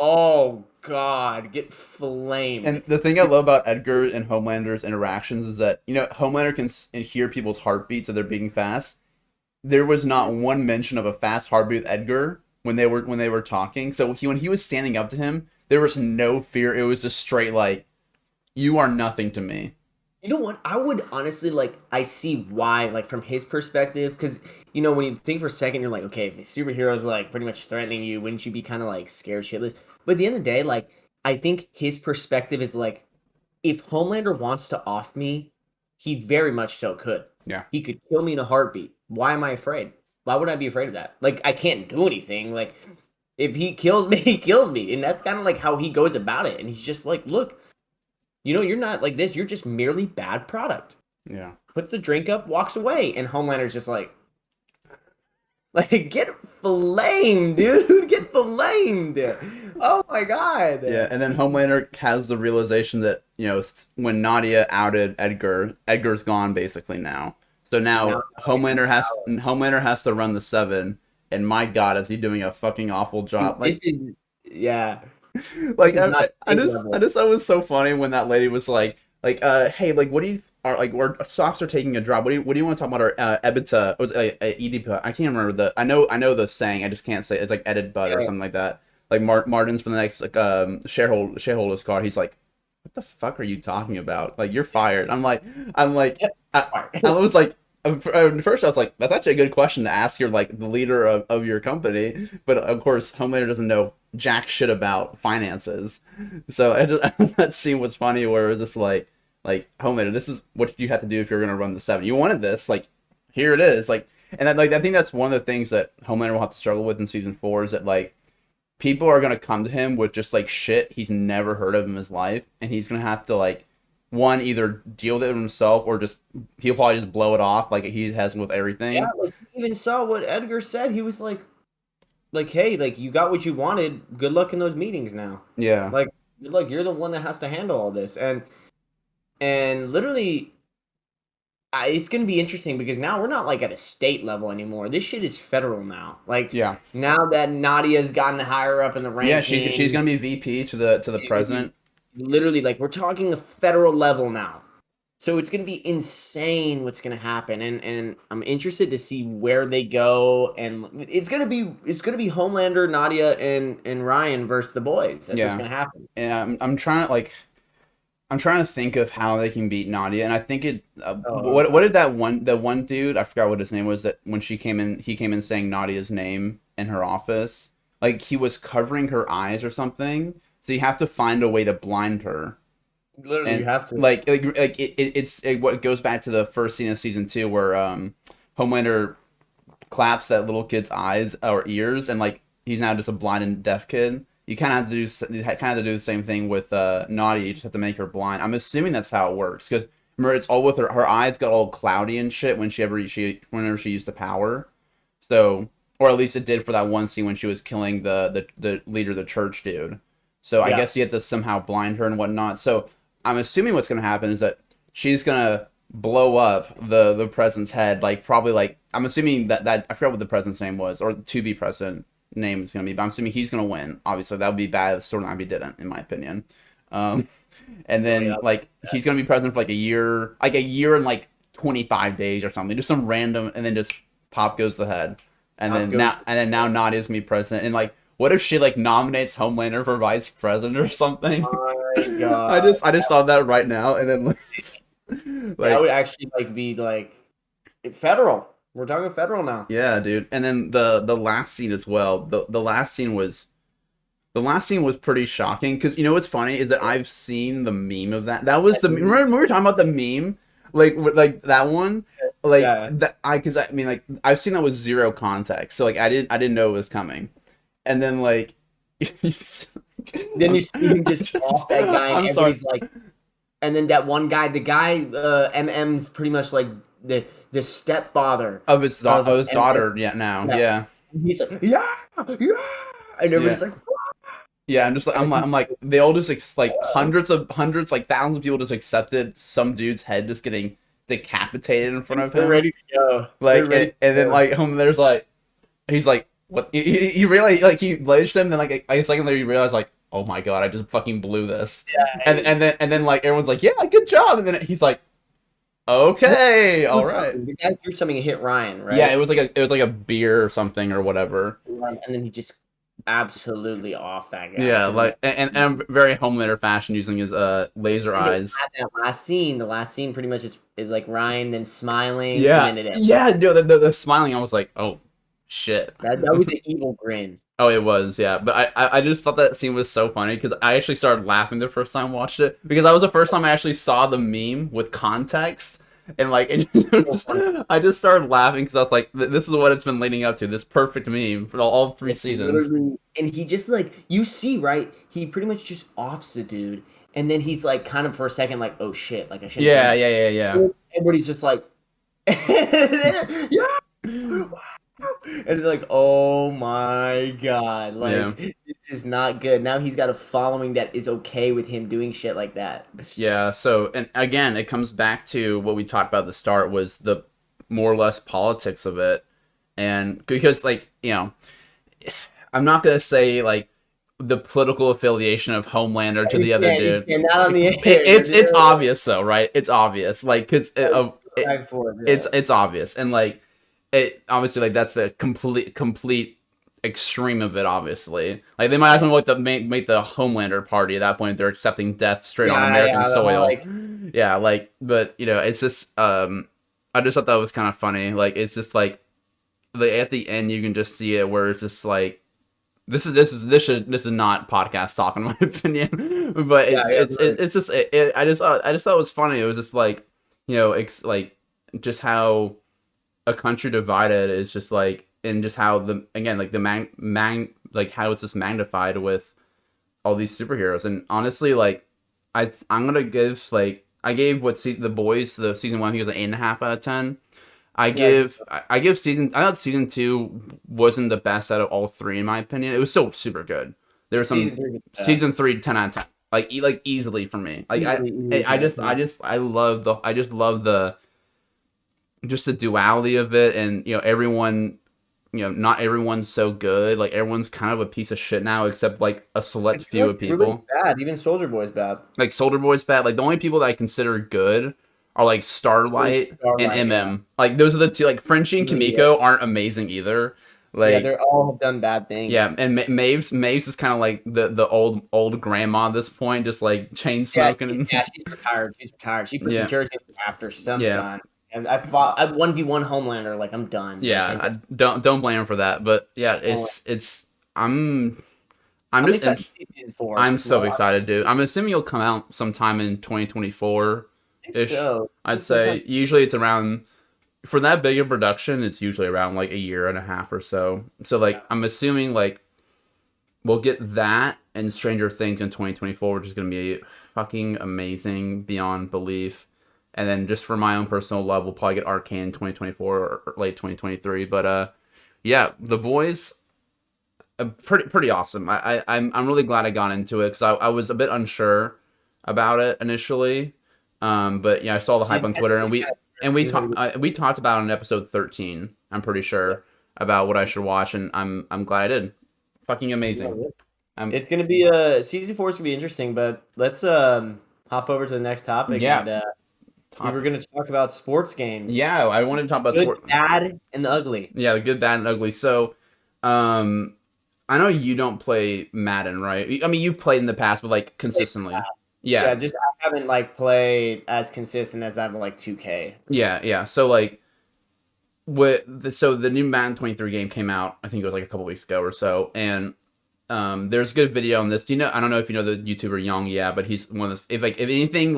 Oh God, get flamed. And the thing I love about Edgar and Homelander's interactions is that Homelander can hear people's heartbeats so they're beating fast. There was not one mention of a fast heartbeat with Edgar when they were talking. So when he was standing up to him, there was no fear. It was just straight like, "You are nothing to me." You know what? I would honestly like. I see why, like from his perspective, because when you think for a second, you're like, okay, if a superhero's like pretty much threatening you, wouldn't you be kind of like scared shitless? But at the end of the day, like I think his perspective is like, if Homelander wants to off me, he very much so could. Yeah. He could kill me in a heartbeat. Why am I afraid? Why would I be afraid of that? Like I can't do anything. Like if he kills me, he kills me, and that's kind of like how he goes about it. And he's just like, look. You're not like this. You're just merely bad product. Yeah. Puts the drink up, walks away, and Homelander's just like get flamed, dude. Get flamed. Oh my god. Yeah, and then Homelander has the realization that when Nadia outed Edgar, Edgar's gone basically now. So now Homelander has to run the seven, and my God, is he doing a fucking awful job? This is yeah. Like This is not I state just I level. just thought it was so funny when that lady was like hey, like what do you are like our stocks are taking a drop. What do you want to talk about our EBITDA? Was EDP? I can't remember I know the saying. I just can't say it's like edit bud or Yeah. something like that. Like Martin's for the next like shareholders card. He's like, what the fuck are you talking about? Like you're fired. I'm like Yep. I was like. At first, I was like, "That's actually a good question to ask your like the leader of your company," but of course, Homelander doesn't know jack shit about finances. So that scene was funny where it was just like Homelander, this is what you have to do if you're gonna run the seven. You wanted this, like here it is, like, and like I think that's one of the things that Homelander will have to struggle with in season 4 is that like people are gonna come to him with just like shit he's never heard of in his life, and he's gonna have to like one either deal with it himself or just he'll probably just blow it off like he has with Yeah, everything. like you even saw what Edgar said. He was like, hey, like you got what you wanted. Good luck in those meetings now. Yeah, Like, good luck. You're the one that has to handle all this. And literally it's going to be interesting because now we're not like at a state level anymore. This shit is federal now. Like yeah. now that Nadia's gotten higher up in the Yeah, she's ranking, gonna be VP to the she's gonna be president. literally like we're talking a federal level now. So it's going to be insane what's going to happen, and I'm interested to see where they go. And it's going to be Homelander, Nadia, and Ryan versus the boys. That's what's Yeah, going to happen. and I'm trying to think of how they can beat Nadia, and I think it. What Uh, did that one dude? I forgot what his name was. That when he came in saying Nadia's name in her office, like he was covering her eyes or something. So you have to find a way to blind her, literally, you and have to. what goes back to the first scene of season 2 where Homelander claps that little kid's eyes or ears, and like he's now just a blind and deaf kid. You kind of have to do the same thing with Nadia. You just have to make her blind. I'm assuming that's how it works because remember it's all with her eyes got all cloudy and shit whenever she used the power. So or at least it did for that one scene when she was killing the leader of the church dude. So I Yeah. guess you have to somehow blind her and whatnot. So I'm assuming what's gonna happen is that she's gonna blow up the president's head, like probably like I'm assuming that I forgot what the president's name was or to be president name is gonna be, but I'm assuming he's gonna win. Obviously, that would be bad if Storyline didn't, in my opinion. Um, and Oh yeah, then like he's gonna be president for like a year and like 25 days or something, just some random, and then just pop goes the head, top goes. and then now Nadia's gonna be president, and like what if she like nominates Homelander for vice president or something? My God, I just thought that right now, and then that would like actually like be like federal. We're talking federal now. yeah, dude. And then the last scene as well. The last scene was pretty shocking because you know what's funny is that I've seen the meme of that. That was the remember we were talking about the meme, like that one, like Yeah. that I because I mean like I've seen that with zero context, so like I didn't know it was coming, and then like Then you see him just off that guy, and I'm sorry. everybody's like, and then that one guy, the guy, MM's pretty much like the stepfather Of of his MM. daughter, yeah, now, Yeah. yeah, He's like, yeah, yeah, and yeah. everybody's like, Yeah, I'm just like I'm like they all just like hundreds like thousands of people just accepted some dude's head just getting decapitated in front of they're him. ready to go. They're Like ready to and then go. like home there's like he's like what he really like he lashed him then like a second later you realize like oh my god I just fucking blew this and then like everyone's like yeah good job and then he's like okay all right The guy threw something and hit Ryan, yeah right? it was like a beer or something or whatever. And then he just absolutely off that guy Yeah, to the. like and very Homelander fashion using his laser And they eyes. had that last scene. The last scene pretty much is like Ryan then smiling, and Yeah, then it ends. yeah, no, the smiling, I was like, oh shit. That was an evil grin. Oh, it was, yeah. But I just thought that scene was so funny because I actually started laughing the first time I watched it because that was the first time I actually saw the meme with context. And like, So funny. I just started laughing because I was like, "This is what it's been leading up to. This perfect meme for all three seasons." Literally, and he just like you see, right? He pretty much just offs the dude, and then he's like, kind of for a second, like, "Oh shit!" Like I shouldn't have Yeah, done yeah, yeah, yeah, that. Everybody's just like, yeah, and it's like, "Oh my god!" yeah. Like this is not good. Now he's got a following that is okay with him doing shit like that. Yeah, so and again, it comes back to what we talked about at the start was the more or less politics of it. And because like, you know, I'm not gonna say like the political affiliation of Homelander to the other You dude. can't not on the air. It's obvious though, right? It's obvious, like because Yeah. it's obvious, and like it obviously like that's the complete extreme of it. Obviously, like they might as well like make the Homelander party at that point. They're accepting death straight on Yeah, American yeah, the whole, soil. like, Yeah, like but you know it's just I just thought that was kind of funny. Like it's just like at the end you can just see it where it's just like this is not podcast talk in my opinion, but yeah, yeah, it's just I just thought it was funny. It was just like you know like just how a country divided is just like and just how the again like the like how it's just magnified with all these superheroes and honestly like I'm gonna give like I gave the boys the season one he was an 8.5 out of 10. yeah. I give season I thought season two wasn't the best out of all three in my opinion. It was still super good. There was some Season 3 was the season best. three 10 out of 10 like like easily for me. Like Easily best, man. I just love the just the duality of it and you know everyone you know not everyone's so good like everyone's kind of a piece of shit now except like a I select feel few like of everybody's people bad. Even Soldier Boy's bad. like Soldier Boy's bad like the only people that I consider good are like Starlight and Starlight, yeah. like those are the two like Frenchie and Yeah, Kimiko aren't amazing either yeah, like they're all have done bad things. yeah and Maves is kind of like the old grandma at this point just like chain smoking and She's retired. She's retired. She put the yeah jersey after. She's I'm yeah done. And I 1v1 Homelander. Like I'm done. Like yeah, I don't blame him for that. But yeah, it's I'm I'm just excited to see season 4. I'm so Well, excited, dude. I'm assuming you'll come out sometime in 2024 I think ish. so. I'd Sometime. say usually it's around for that big a production. It's usually around like a year and a half or so. So like I'm assuming like we'll get that and Stranger Things in 2024, which is gonna be fucking amazing beyond belief. And then just for my own personal love, we'll probably get Arcane in 2024 or late 2023. But yeah, the boys, pretty awesome. I'm really glad I got into it because I was a bit unsure about it initially, But yeah, I saw the hype His on Twitter, and editing we kind of and he was like, we talked about it in episode 13. I'm pretty sure about what I should watch, and I'm glad I did. Fucking amazing. yeah, Um, it's gonna be season 4 is gonna be interesting, but let's hop over to the next topic, yeah, and we were top. gonna talk about sports games, Yeah, I wanted to talk about good, sport. bad, and the ugly. Yeah, the good, bad, and ugly. So, um, I know you don't play Madden, right? I mean, you've played in the past, but like Played in the consistently. past. Yeah, Yeah, just I haven't like played as consistent as I've like 2K. yeah, yeah. So like, so the new Madden 23 game came out. I think it was like a couple weeks ago or so, and there's a good video on this. Do you know? I don't know if you know the YouTuber Young, yeah, but he's one of those. If anything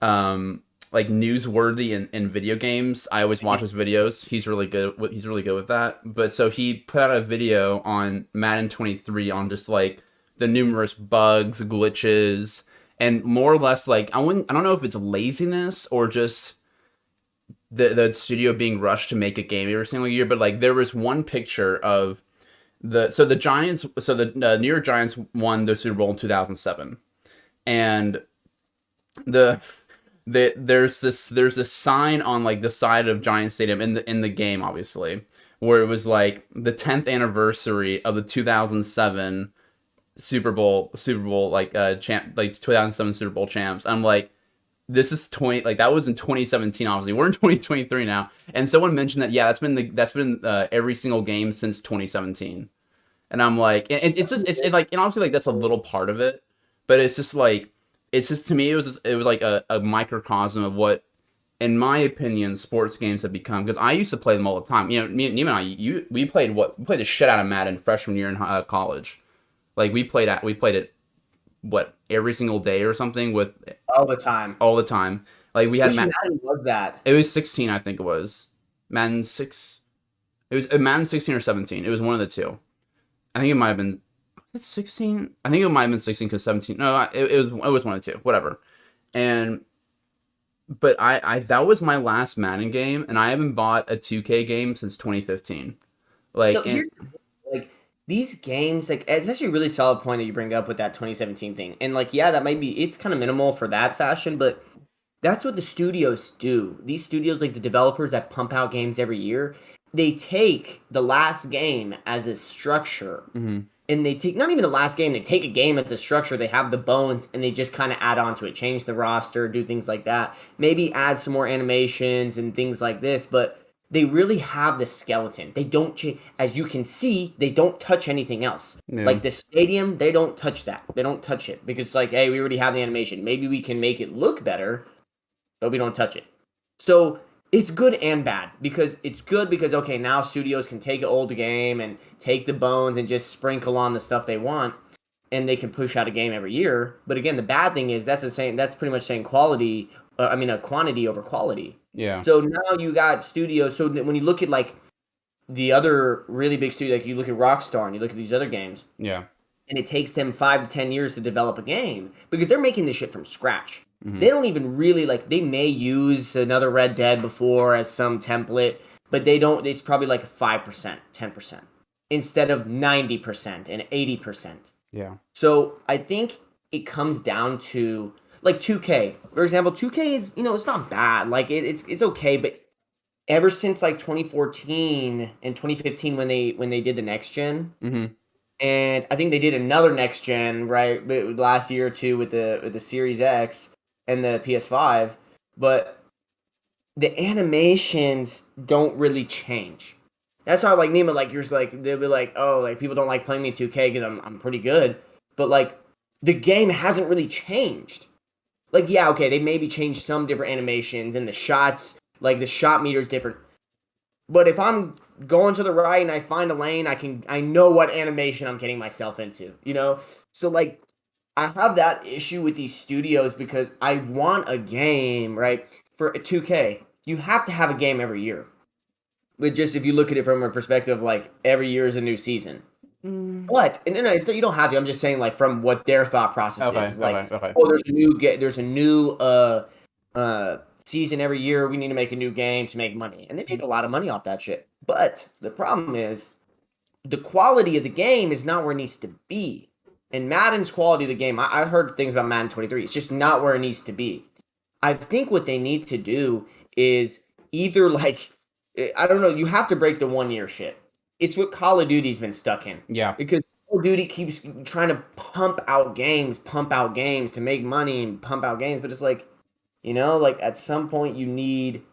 um like newsworthy in video games, I always watch his videos. He's really good with that. But so he put out a video on Madden 23 on just like the numerous bugs, glitches, and more or less like I don't know if it's laziness or just the studio being rushed to make a game every single year, but like there was one picture of the Giants, so the New York Giants won the Super Bowl in 2007, and the there's this sign on like the side of Giant Stadium in the game, obviously, where it was like the 10th anniversary of the 2007 Super Bowl like champ like 2007 Super Bowl champs. I'm like, this is 20, like that was in 2017. Obviously, we're in 2023 now, and someone mentioned that, yeah, that's been every single game since 2017. And I'm like, it's just like, and obviously like that's a little part of it, but it's just like, it's just, to me it was like a microcosm of what, in my opinion, sports games have become. Because I used to play them all the time. You know, Neima and I, we played the shit out of Madden freshman year in college. Like we played it what, every single day or something, with All the time. all the time. Like we had Which Madden was that? it was 16, I think it was Madden 6. It was Madden 16 or 17. It was one of the two. I think it might have been, was it 16? I think it might have been 16 because 17. No, it was one of two. Whatever. And but I that was my last Madden game, and I haven't bought a 2K game since 2015. Like, No, and here's like these games, like it's actually a really solid point that you bring up with that 2017 thing. And like, yeah, that might be it's kind of minimal for that fashion, but that's what the studios do. These studios, like the developers that pump out games every year, they take the last game as a structure. mhm, And they take not even the last game, they take a game as a structure, they have the bones, and they just kind of add on to it, change the roster, do things like that. Maybe add some more animations and things like this, but they really have the skeleton. They don't change, as you can see, they don't touch anything else. yeah, Like the stadium, they don't touch that. They don't touch it because it's like, hey, we already have the animation. Maybe we can make it look better, but we don't touch it. So it's good and bad because it's good because okay, now studios can take an old game and take the bones and just sprinkle on the stuff they want, and they can push out a game every year. But again, the bad thing is that's the same. That's pretty much saying quality. I mean, a quantity over quality. yeah, So now you got studios. So when you look at like the other really big studio, like you look at Rockstar and you look at these other games, yeah, and it takes them 5 to 10 years to develop a game because they're making this shit from scratch. They mhm, don't even really like they may use another Red Dead before as some template, but they don't it's probably like 5%, 10% instead of 90% and 80%. yeah, So I think it comes down to like 2K. For example, 2K is, it's not bad. Like it's okay, but ever since like 2014 and 2015 when they did the next gen, mhm, and I think they did another next gen right last year or two with the Series X and the PS5, but the animations don't really change. That's how like Neima like you're like they'll be like, oh, like people don't like playing me 2K because I'm pretty good, but like the game hasn't really changed. Like yeah, okay, they maybe changed some different animations and the shots, like the shot meter is different. But if I'm going to the right and I find a lane, I know what animation I'm getting myself into. So like I have that issue with these studios because I want a game, right? For a 2K, you have to have a game every year. But just if you look at it from a perspective like every year is a new season. mm. But and then you don't have to. I'm just saying like from what their thought process Okay, is like, okay, okay, oh, there's a new uh season every year. We need to make a new game to make money, and they make a lot of money off that shit. But the problem is the quality of the game is not where it needs to be. And Madden's quality of the game, I heard things about Madden 23. It's just not where it needs to be. I think what they need to do is either like I don't know, you have to break the 1 year shit. It's what Call of Duty's been stuck in. Yeah. Because Call of Duty keeps trying to pump out games to make money and pump out games, but it's like, like at some point you need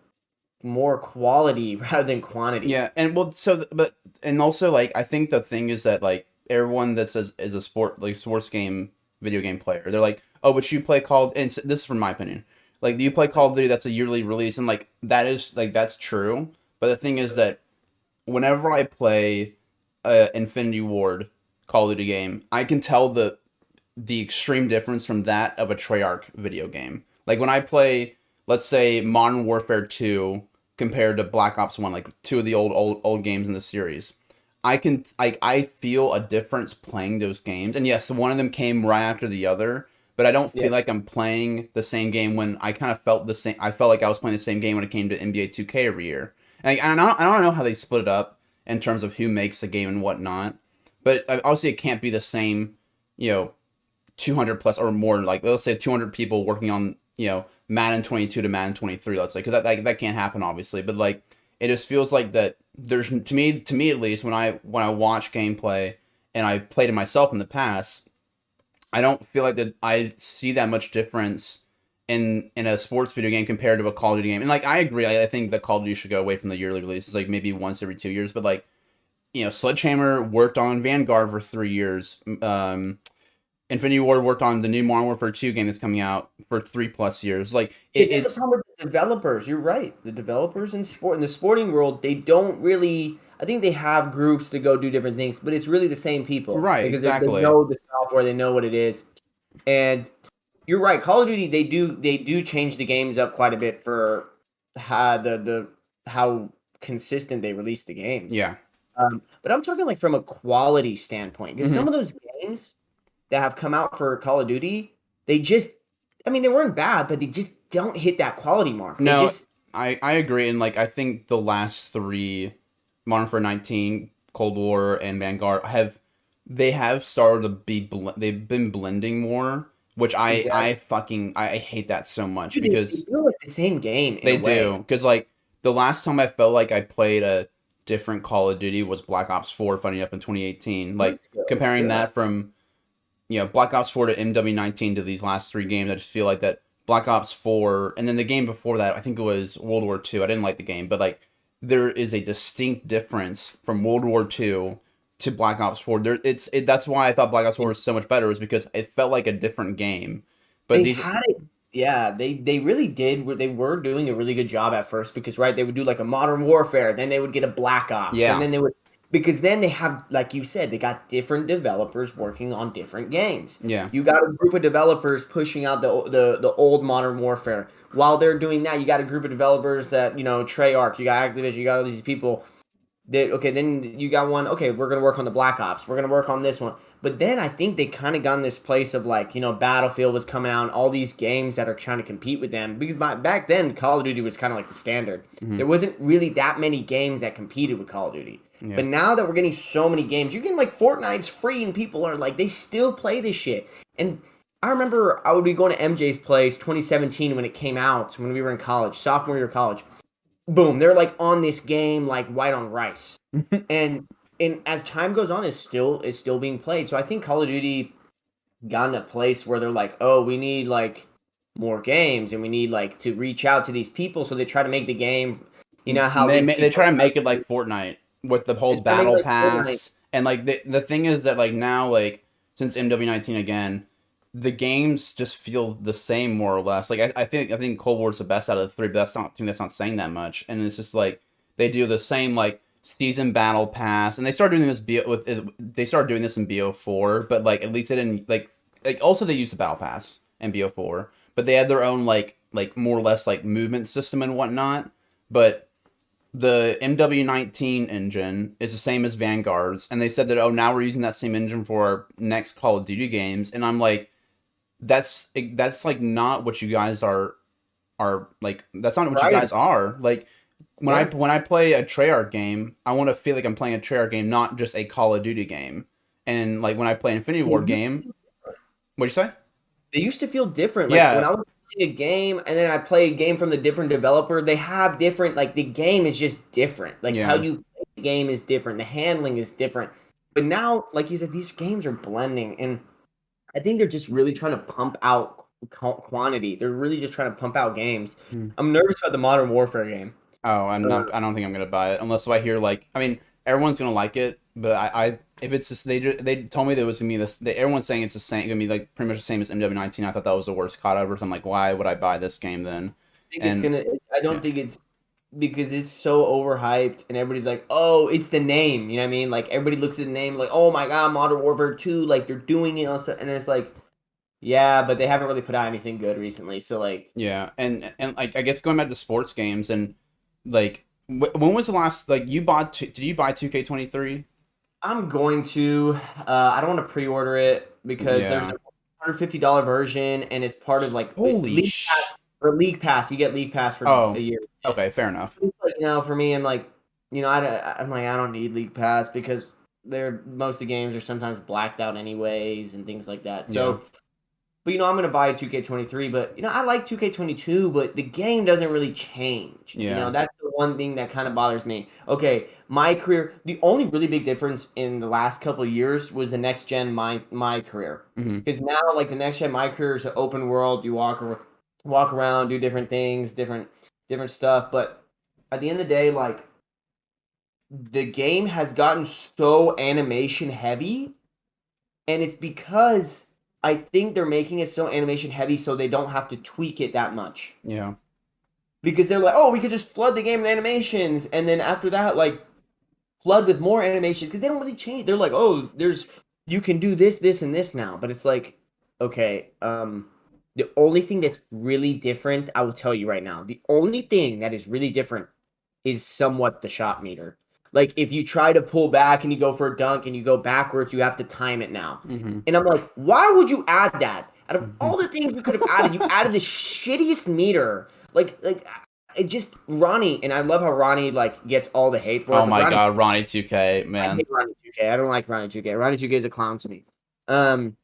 more quality rather than quantity. Yeah, and well, but and also like I think the thing is that like everyone that says is a sports game video game player, they're like, oh, but you play Call, and this is from my opinion, like do you play Call of Duty? That's a yearly release, and like that is like that's true. But the thing is that whenever I play Infinity Ward Call of Duty game, I can tell the extreme difference from that of a Treyarch video game. Like when I play, let's say Modern Warfare 2 compared to Black Ops 1, like two of the old games in the series. I feel a difference playing those games. And yes, one of them came right after the other, but I don't Yeah. feel like I'm playing the same game when I kind of felt the same. I felt like I was playing the same game when it came to NBA 2K every year. And I don't know how they split it up in terms of who makes the game and whatnot. But obviously, it can't be the same, you know, 200 plus or more, like let's say 200 people working on, Madden 22 to Madden 23, let's say, because that can't happen obviously, but like it just feels like that there's to me at least, when I watch gameplay and I played it myself in the past, I don't feel like that I see that much difference in a sports video game compared to a Call of Duty game. And like I agree, I think that Call of Duty should go away from the yearly releases, like maybe once every 2 years, but like, Sledgehammer worked on Vanguard for 3 years. Infinity Ward worked on the new Modern Warfare 2 game that's coming out for 3 plus years. Like That's a it's problem with the developers. You're right. The developers in the sporting world, they don't really. I think they have groups to go do different things, but it's really the same people right, because they exactly. know the software, they know what it is. And you're right. Call of Duty, they do change the games up quite a bit for how consistent they release the games. Yeah. But I'm talking like from a quality standpoint because some Hmm. of those games that have come out for Call of Duty, they just, I mean, they weren't bad, but they just don't hit that quality mark. They No, just, I agree, and like I think the last three, Modern Warfare 19, Cold War, and Vanguard have started to they've been blending more, which I exactly. fucking I hate that so much Dude, they because feel like the same game in they a way. do. Because like the last time I felt like I played a different Call of Duty was Black Ops 4, funny up in 2018. Years Like ago. comparing Yeah. that from, Black Ops 4 to MW19 to these last three games, I just feel like that Black Ops 4, and then the game before that, I think it was World War II. I didn't like the game, but like there is a distinct difference from World War II to Black Ops 4. That's why I thought Black Ops 4 was so much better, was because it felt like a different game. But They these, had it. Yeah, they really did. They were doing a really good job at first because right, they would do like a Modern Warfare, then they would get a Black Ops, and yeah, then they would because then they have, like you said, they got different developers working on different games. yeah, You got a group of developers pushing out the old Modern Warfare. While they're doing that, you got a group of developers that Treyarch, you got Activision, you got all these people okay, then you got one. Okay, we're gonna work on the Black Ops. We're gonna work on this one. But then I think they kind of got in this place of like, Battlefield was coming out, and all these games that are trying to compete with them. Because back then, Call of Duty was kind of like the standard. hmm There wasn't really that many games that competed with Call of Duty. yeah. But now that we're getting so many games, you're getting like Fortnite's free, and people are like, they still play this shit. And I remember I would be going to MJ's place 2017 when it came out, when we were in college, sophomore year of college. Boom, they're like on this game like white on rice. And as time goes on, is still being played. So I think Call of Duty got in a place where they're like, oh, we need like more games, and we need like to reach out to these people. So they try to make the game, how League of They try to Legends make it like Fortnite with the whole They try to make it battle like Fortnite. pass, and like the thing is that like now, like since MW19 again, the games just feel the same more or less. Like I think Cold War's the best out of the three, but that's not saying that much. And it's just like they do the same like season battle pass, and they started doing this they started doing this in BO4, but like at least they didn't like also they used the battle pass in BO4, but they had their own like more or less like movement system and whatnot. But the MW19 engine is the same as Vanguard's, and they said that, oh, now we're using that same engine for our next Call of Duty games, and I'm like, that's like not what you guys are like. That's not what you Right. guys are like. Yeah. When I play a Treyarch game, I want to feel like I'm playing a Treyarch game, not just a Call of Duty game. And like when I play Infinity They Ward used game, what'd you say? they used to feel different. Like when Yeah, I was playing a game and then I play a game from the different developer, they have different like the game is just different. Like how Yeah. you play the game is different. The handling is different. But now, like you said, these games are blending, and I think they're just really trying to pump out quantity. They're really just trying to pump out games. Hmm. I'm nervous about the Modern Warfare game. Oh, I'm Uh, not. I don't think I'm gonna buy it unless if I hear like. I mean, everyone's gonna like it, but if it's just they told me that it was gonna be this. Everyone's saying it's the same, gonna be like pretty much the same as MW19. I thought that was the worst COD ever. So I'm like, why would I buy this game then? I think it's And gonna. I yeah, don't think it's because it's so overhyped, and everybody's like, "Oh, it's the name." You know what I mean? Like everybody looks at the name, like, "Oh my God, Modern Warfare 2!" Like they're doing it, and all stuff, and it's like, yeah, but they haven't really put out anything good recently. So like, yeah, and like I guess going back to sports games and like when was the last like you bought? Did you buy 2K23? I'm going to. I don't want to pre-order it because there's a Yeah. $150 version, and it's part of like Holy League sh. Pass or League Pass. You get League Pass for a Oh, year. okay, fair enough. It's like, for me, I'm like, I'm like, I don't need League Pass because most of the games are sometimes blacked out anyways and things like that. Yeah, So, but I'm gonna buy 2K23, but I like 2K22, but the game doesn't really change. yeah. That's the one thing that kind of bothers me. Okay, my career, the only really big difference in the last couple of years was the next gen my career. Hmm. Because now like the next gen my career is an open world. You walk around, do different things, different stuff, but at the end of the day, like the game has gotten so animation heavy, and it's because I think they're making it so animation heavy so they don't have to tweak it that much. Yeah. Because they're like, oh, we could just flood the game with animations, and then after that, like flood with more animations because they don't really change. They're like, oh, you can do this, this, and this now, but it's like, okay, the only thing that's really different, I will tell you right now, the only thing that is really different is somewhat the shot meter. Like if you try to pull back and you go for a dunk and you go backwards, you have to time it now. Hmm. And I'm like, why would you add that? Out of Hmm. all the things you could have added, you added the shittiest meter. Like it just Ronnie, and I love how Ronnie like gets all the hate for it, Oh but my Ronnie, God, Ronnie 2K, I man. hate Ronnie 2K. I don't like Ronnie 2K. Ronnie 2K is a clown to me. Um,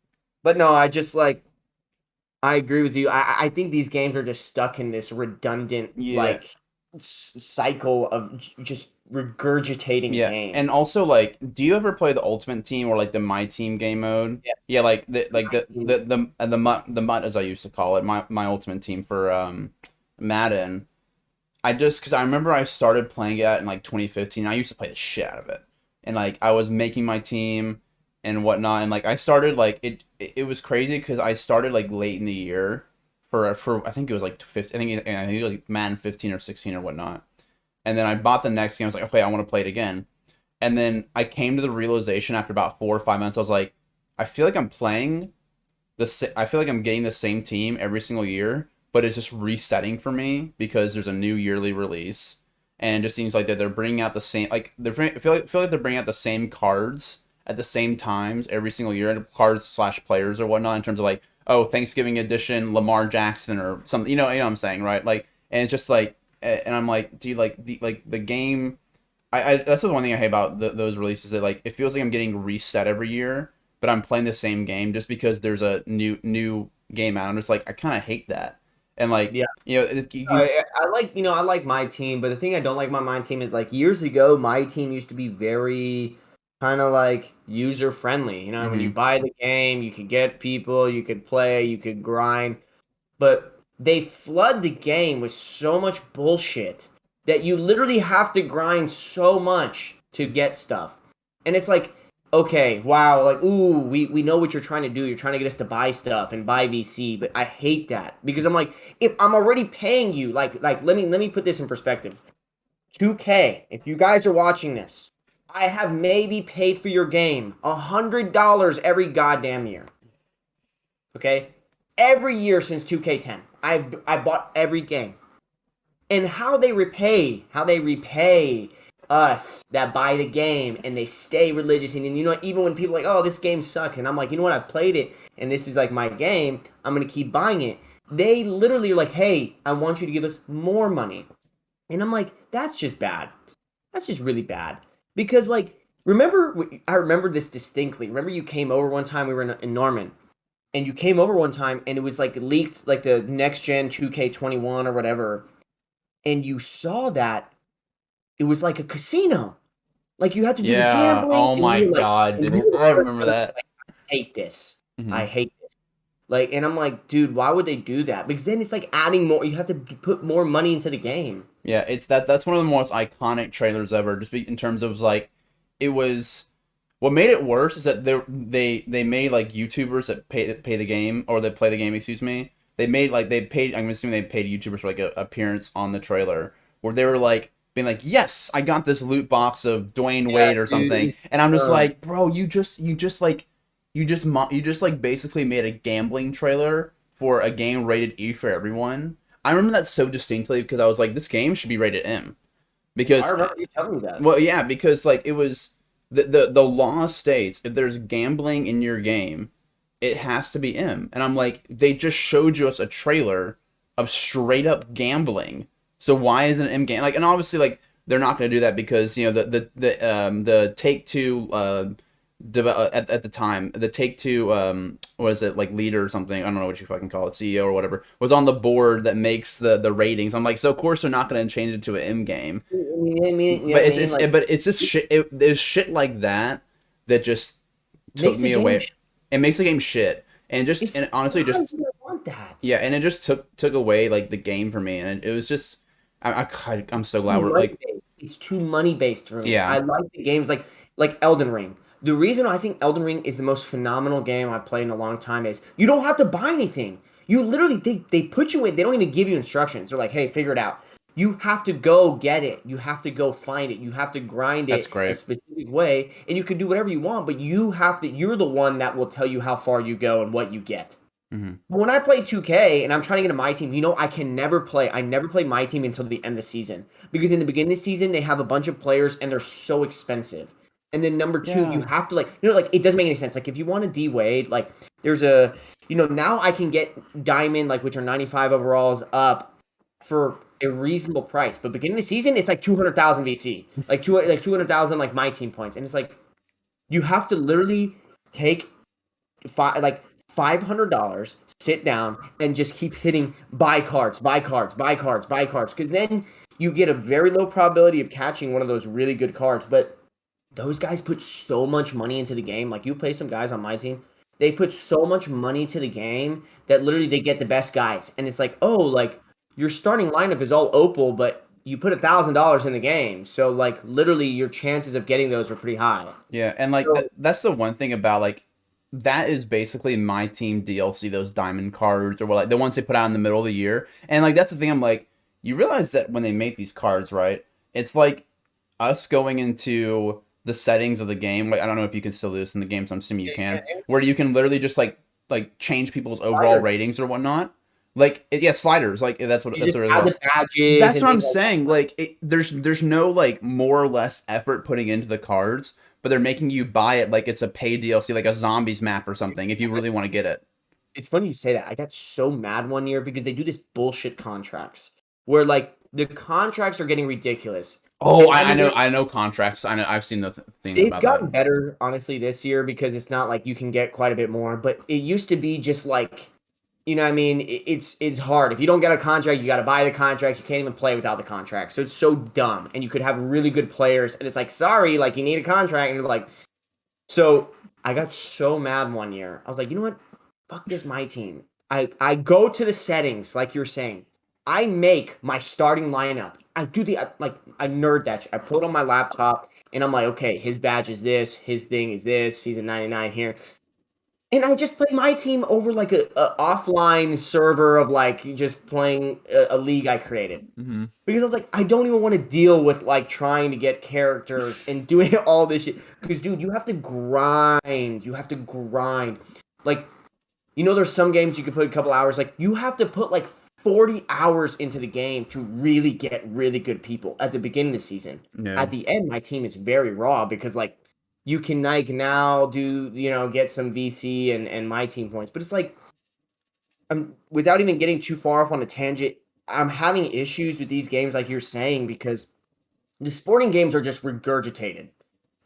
but no, I just like I agree with you. I think these games are just stuck in this redundant Yeah, like cycle of just regurgitating yeah, games. and also like, do you ever play the Ultimate Team or like the My Team game mode? Yeah, Yeah, like the I mean, the MUT as I used to call it, my Ultimate Team for Madden. I just because I remember I started playing it in like 2015. I used to play the shit out of it, and like I was making my team and whatnot, and like I started like it was crazy because I started like late in the year for I think it was like 15. I think it was like Madden 15 or 16 or whatnot, and then I bought the next game. I was like, okay, I want to play it again, and then I came to the realization after about 4 or 5 months, I was like, I feel like I'm playing I feel like I'm getting the same team every single year, but it's just resetting for me because there's a new yearly release, and it just seems like that they're bringing out the same feel like they're bringing out the same cards at the same times every single year, cards slash players or whatnot in terms of like, oh, Thanksgiving edition Lamar Jackson or something, you know what I'm saying, right? Like, and it's just like, and I'm like, dude, like the game. That's the one thing I hate about those releases. That like it feels like I'm getting reset every year, but I'm playing the same game just because there's a new game out. I'm just like I kind of hate that, and like yeah. you can I like I like my team, but the thing I don't like about my team is like years ago, my team used to be very kind of like user friendly. When you hmm buy the game, you could get people, you could play, you could grind. But they flood the game with so much bullshit that you literally have to grind so much to get stuff. And it's like, okay, wow, like, ooh, we know what you're trying to do. You're trying to get us to buy stuff and buy VC, but I hate that because I'm like, if I'm already paying you, like let me put this in perspective. 2K, if you guys are watching this, I have maybe paid for your game $100 every goddamn year. Okay? Every year since 2K10, I bought every game. And how they repay us that buy the game and they stay religious and even when people are like, "Oh, this game sucks." And I'm like, "You know what? I played it and this is like my game. I'm going to keep buying it." They literally are like, "Hey, I want you to give us more money." And I'm like, "That's just bad. That's just really bad." Because like I remember this distinctly. Remember you came over one time we were in Norman and you came over one time and it was like leaked like the next gen 2K21 or whatever, and you saw that it was like a casino. Like you had to do the Yeah. gambling, Oh and my God, and dude. you I were remember like, that. I hate this. Hmm. I hate this. Like, and I'm like, dude, why would they do that? Because then it's like adding more. You have to put more money into the game. Yeah, it's that's one of the most iconic trailers ever. Just in terms of like, it was. What made it worse is that they made like YouTubers that pay the game or that play the game. Excuse me. They made like they paid. I'm assuming they paid YouTubers for like a appearance on the trailer where they were like being like, "Yes, I got this loot box of Dwayne Yeah, Wade or dude, it something," was and I'm just dumb. like, "Bro, you just like basically made a gambling trailer for a game rated E for everyone." I remember that so distinctly because I was like, "This game should be rated M." I Because remember you telling me that. well, yeah, because like it was the law states if there's gambling in your game, it has to be M. And I'm like, they just showed you us a trailer of straight up gambling. So why isn't it M game? Like, and obviously like they're not going to do that because you know the Take Two at the time the Take Two was it like leader or something, I don't know what you fucking call it, CEO or whatever, was on the board that makes the ratings. I'm like, so of course they're not going to change it to an M game, You know but what I mean? Like, it's just shit. There's shit like that that just took makes the me game. away. It makes the game shit, and just It's and honestly why just would I want that? yeah, and it just took away like the game for me, and it was just I'm so glad Too we're money like based. It's too money based for me. I yeah, like the games like Elden Ring. The reason I think Elden Ring is the most phenomenal game I've played in a long time is you don't have to buy anything. You literally they put you in. They don't even give you instructions. They're like, hey, figure it out. You have to go get it. You have to go find it. You have to grind that's it a great. specific way, and you can do whatever you want. But you have to. You're the one that will tell you how far you go and what you get. Hmm. But when I play 2K and I'm trying to get a my team, I can never play. I never play my team until the end of the season because in the beginning of the season they have a bunch of players and they're so expensive. And then number two, you Yeah. have to like it doesn't make any sense. Like if you want to D Wade, like there's a now I can get diamond like which are 95 overalls up for a reasonable price. But beginning of the season, it's like 200,000 VC, like 200,000 like my team points, and it's like you have to literally take $500, sit down and just keep hitting buy cards, buy cards, buy cards, buy cards, because then you get a very low probability of catching one of those really good cards. But those guys put so much money into the game. Like you play some guys on my team, they put so much money to the game that literally they get the best guys, and it's like, oh, like your starting lineup is all opal, but you put $1,000 in the game, so like literally your chances of getting those are pretty high. Yeah, and like So that's the one thing about like that is basically my team DLC, those diamond cards or what like the ones they put out in the middle of the year. And like that's the thing I'm like, you realize that when they make these cards, right? It's like us going into the settings of the game. Like I don't know if you can still do this in the game, so I'm assuming you can, where you can literally just like change people's overall sliders. ratings or whatnot. Like yeah, sliders. Like You that's just what it's add called. the badges That's and what I'm things like that. saying. Like, there's no like more or less effort putting into the cards, but they're making you buy it like it's a paid DLC, like a zombies map or something, if you really want to get it. It's funny you say that. I got so mad one year because they do this bullshit contracts where like the contracts are getting ridiculous. Oh, And I mean, I know contracts. I know I've seen the thing they've about that. gotten better honestly this year because it's not like you can get quite a bit more, but it used to be just like you know what I mean? It's hard. If you don't get a contract, you got to buy the contract. You can't even play without the contract. So it's so dumb. And you could have really good players and it's like, "Sorry, like you need a contract." And you're like, so I got so mad one year. I was like, you know what? Fuck this, my team. I go to the settings, like you're saying. I make my starting lineup. I do the like I nerd that shit. I put it on my laptop and I'm like, okay, his badge is this, his thing is this, he's a 99 here. And I just play my team over like a offline server of like just playing a league I created Hmm. because I was like, I don't even want to deal with like trying to get characters and doing all this shit. Because dude, you have to grind. You have to grind. Like, there's some games you can put a couple hours. Like, you have to put like 40 hours into the game to really get really good people at the beginning of the season. Yeah. At the end, my team is very raw because like you can like now do get some VC and my team points, but it's like I'm without even getting too far off on a tangent, I'm having issues with these games like you're saying because the sporting games are just regurgitated.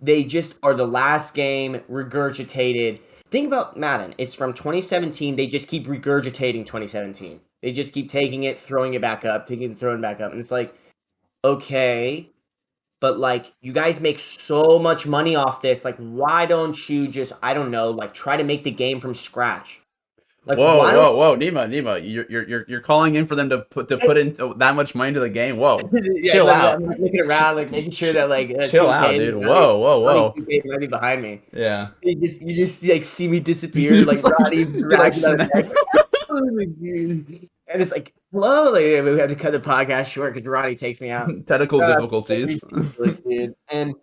They just are the last game regurgitated. think about Madden. It's from 2017. They just keep regurgitating 2017. They just keep taking it, throwing it back up, taking it, throwing it back up, and it's like, okay, but like you guys make so much money off this. Like, why don't you just, I don't know, like try to make the game from scratch? Like, Whoa, why don't whoa, whoa, Nima, you're calling in for them to put in that much money into the game. Whoa, yeah, chill out, I'm like looking around, like making sure that like chill out, 2K, dude. Whoa, whoa, Ronnie whoa. 2K might be behind me. Yeah, You just like see me disappear, like it's like Roddy you're like dragging out of snap. bed. And it's like, hello, like, we have to cut the podcast short because Roddy takes me out. Technical So difficulties. ridiculous, dude. And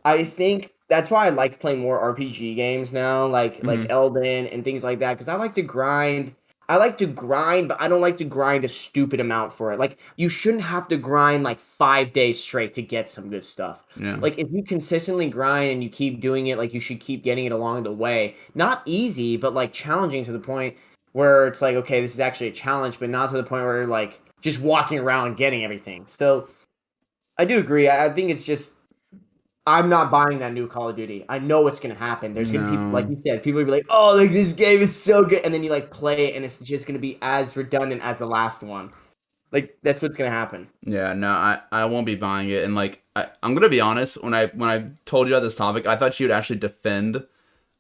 I think that's why I like playing more RPG games now, like Hmm. Elden and things like that, because I like to grind. I like to grind, but I don't like to grind a stupid amount for it. Like you shouldn't have to grind like 5 days straight to get some good stuff. Yeah, Like if you consistently grind and you keep doing it, like you should keep getting it along the way. Not easy, but like challenging to the point where it's like, okay, this is actually a challenge, but not to the point where you're like just walking around and getting everything. So I do agree. I think it's just I'm not buying that new Call of Duty. I know what's gonna happen. There's gonna be people, like no. you said, people will be like, "Oh, like this game is so good," and then you like play it, and it's just gonna be as redundant as the last one. Like that's what's gonna happen. Yeah, no, I won't be buying it. And like I'm gonna be honest, when I told you about this topic, I thought you'd actually defend.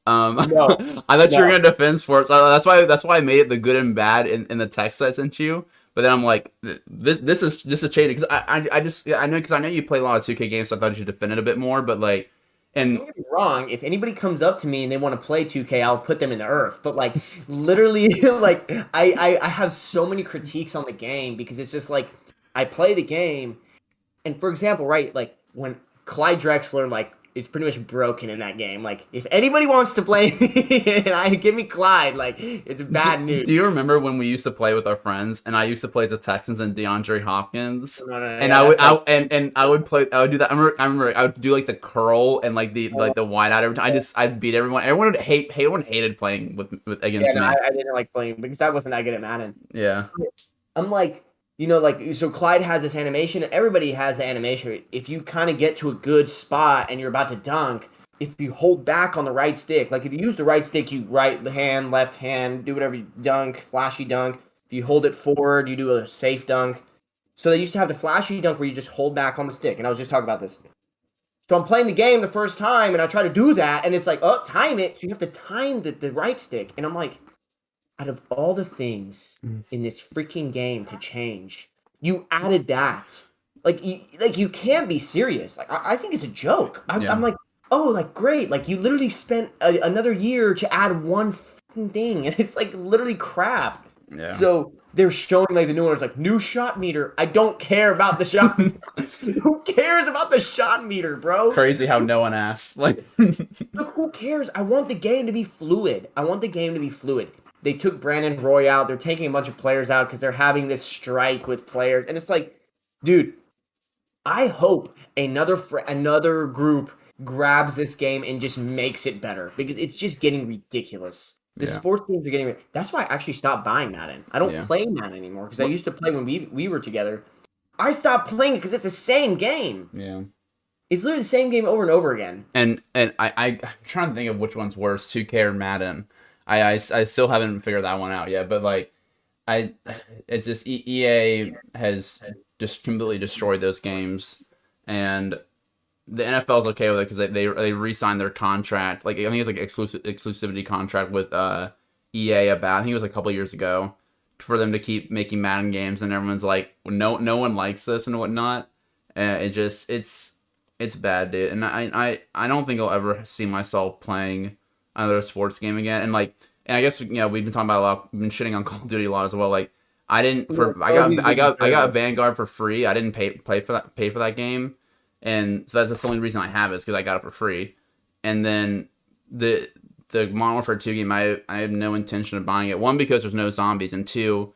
No, I thought you were no. gonna defend sports. That's why I made it the good and bad in the text I sent you. But then I'm like, this is cheating because I know because I know you play a lot of 2K games, so I thought you should defend it a bit more. But like, and Don't get me wrong. If anybody comes up to me and they want to play 2K, I'll put them in the earth. But like, literally, like I have so many critiques on the game because it's just like I play the game. And for example, right, like when Clyde Drexler like is pretty much broken in that game. Like if anybody wants to play me and I give me Clyde, like it's bad news. do you remember when we used to play with our friends and I used to play the Texans and DeAndre Hopkins? No, no, no, And yeah, that's like and I would do that. I remember I would do like the curl and like the wide out every time. I'd beat everyone. Everyone hated playing with yeah, against no, me. I didn't like playing because I wasn't that good at Madden. Yeah. I'm like, like so Clyde has this animation. Everybody has the animation. If you kind of get to a good spot and you're about to dunk, if you hold back on the right stick, like if you use the right stick, you right hand, left hand, do whatever, you dunk, flashy dunk. If you hold it forward, you do a safe dunk. So they used to have the flashy dunk where you just hold back on the stick. And I was just talking about this. So I'm playing the game the first time and I try to do that and it's like, oh, time it. So you have to time the right stick. And I'm like, out of all the things in this freaking game to change, you added that. Like you can't be serious. Like I think it's a joke. Yeah. I'm like, oh, like great. Like you literally spent another year to add one thing, and it's like literally crap. Yeah. So they're showing like the new one is like new shot meter. I don't care about the shot. Who cares about the shot meter, bro? Crazy how no one asked. Like Look, who cares? I want the game to be fluid. I want the game to be fluid. They took Brandon Roy out. They're taking a bunch of players out because they're having this strike with players. And it's like, dude, I hope another group grabs this game and just makes it better because it's just getting ridiculous. The yeah. sports games are getting. That's why I actually stopped buying Madden. I don't Yeah. play Madden anymore because I used to play when we were together. I stopped playing it because it's the same game. Yeah. It's literally the same game over and over again. And I'm trying to think of which one's worse, 2K or Madden. I still haven't figured that one out yet, but like I it's just EA has just completely destroyed those games, and the NFL's okay with it because they re-signed their contract. Like I think it's like exclusivity contract with EA about. I think it was a couple years ago for them to keep making Madden games, and everyone's like, no one likes this and whatnot. And it's bad, dude. And I don't think I'll ever see myself playing another sports game again. And I guess we've been talking about a lot. We've been shitting on Call of Duty a lot as well. Like I didn't for I got Vanguard for free. I didn't pay for that game, and so that's the only reason I have it is because I got it for free. And then the Modern Warfare 2 game, I have no intention of buying it. One, because there's no zombies, and two,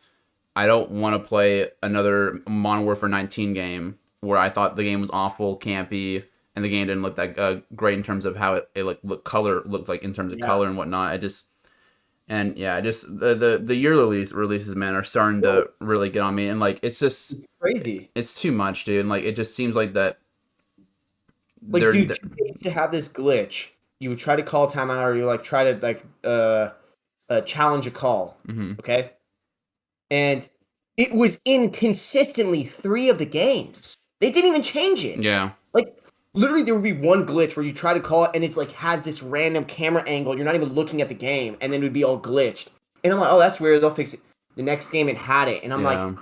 I don't want to play another Modern Warfare 19 game where I thought the game was awful, campy, and the game didn't look that great in terms of how it looked like in terms of color and whatnot. The yearly releases, man, are starting to really get on me, and like it's Crazy. it's too much, dude. And like it just seems like that Like, they're dude, 2K used to have this glitch. you would try to call timeout, or you like try to like challenge a call. Mm-hmm. Okay, and it was in consistently 3 of the games. They didn't even change it. Yeah. Like literally, there would be one glitch where you try to call it, and it's like has this random camera angle. You're not even looking at the game, and then it would be all glitched. And I'm like, oh, that's weird. They'll fix it. The next game, it had it, and I'm like, Yeah.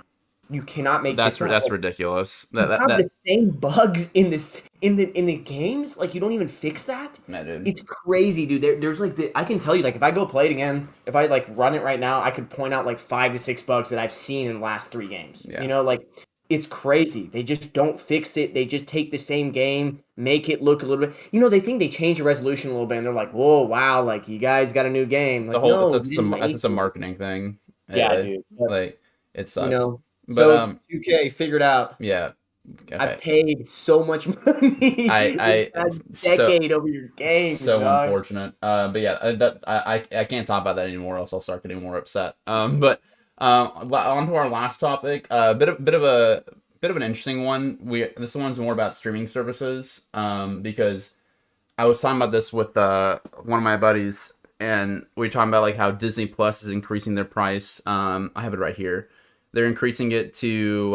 you cannot make That's this up. that's Like, ridiculous. you That that have that the same bugs in this in the games. Like you don't even fix that. nah, dude. It's crazy, dude. There's like I can tell you, like if I go play it again, if I like run it right now, I could point out like 5 to 6 bugs that I've seen in the last 3 games. Yeah. You know, like it's crazy. They just don't fix it. They just take the same game, make it look a little bit. You know, they think they change the resolution a little bit, and they're like, "Whoa, wow! Like you guys got a new game." It's a Like, whole. no, we didn't do That's just a anything. marketing thing. Yeah, dude. But, Like it you sucks. know, But so 2K figured out. yeah. I Okay. paid so much money this It's past so decade over your games, so dog. unfortunate. But yeah, I can't talk about that anymore, else I'll start getting more upset. But on to our last topic. Bit of an interesting one. This one's more about streaming services. Because I was talking about this with one of my buddies, and we were talking about like how Disney Plus is increasing their price. I have it right here. They're increasing it to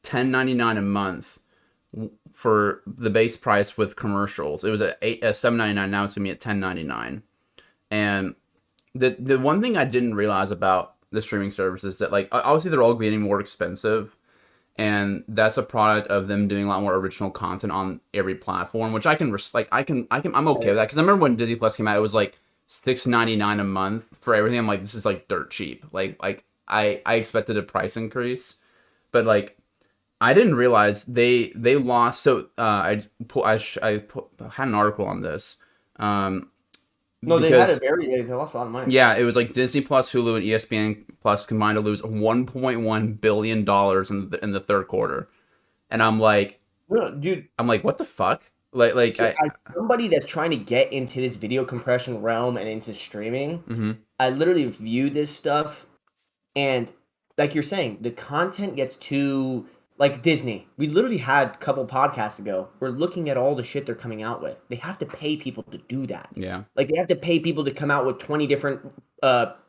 $10.99 a month for the base price with commercials. It was at $7.99. Now it's gonna be at $10.99. And the one thing I didn't realize about the streaming service is that like obviously they're all getting more expensive, and that's a product of them doing a lot more original content on every platform, which I can I'm okay with that, because I remember when Disney Plus came out, it was like $6.99 a month for everything. I'm like, this is like dirt cheap. Like I expected a price increase, but like I didn't realize they lost. So I had an article on this. No, they had Because a very they lost a lot of money. yeah, it was like Disney Plus, Hulu, and ESPN Plus combined to lose $1.1 billion in the third quarter, and No, dude. I'm like, what the fuck? Like So as somebody that's trying to get into this video compression realm and into streaming, mm-hmm. I literally view this stuff, and like you're saying, the content gets too like Disney. We literally had a couple podcasts ago. We're looking at all the shit they're coming out with. They have to pay people to do that. Yeah, Like they have to pay people to come out with 20 different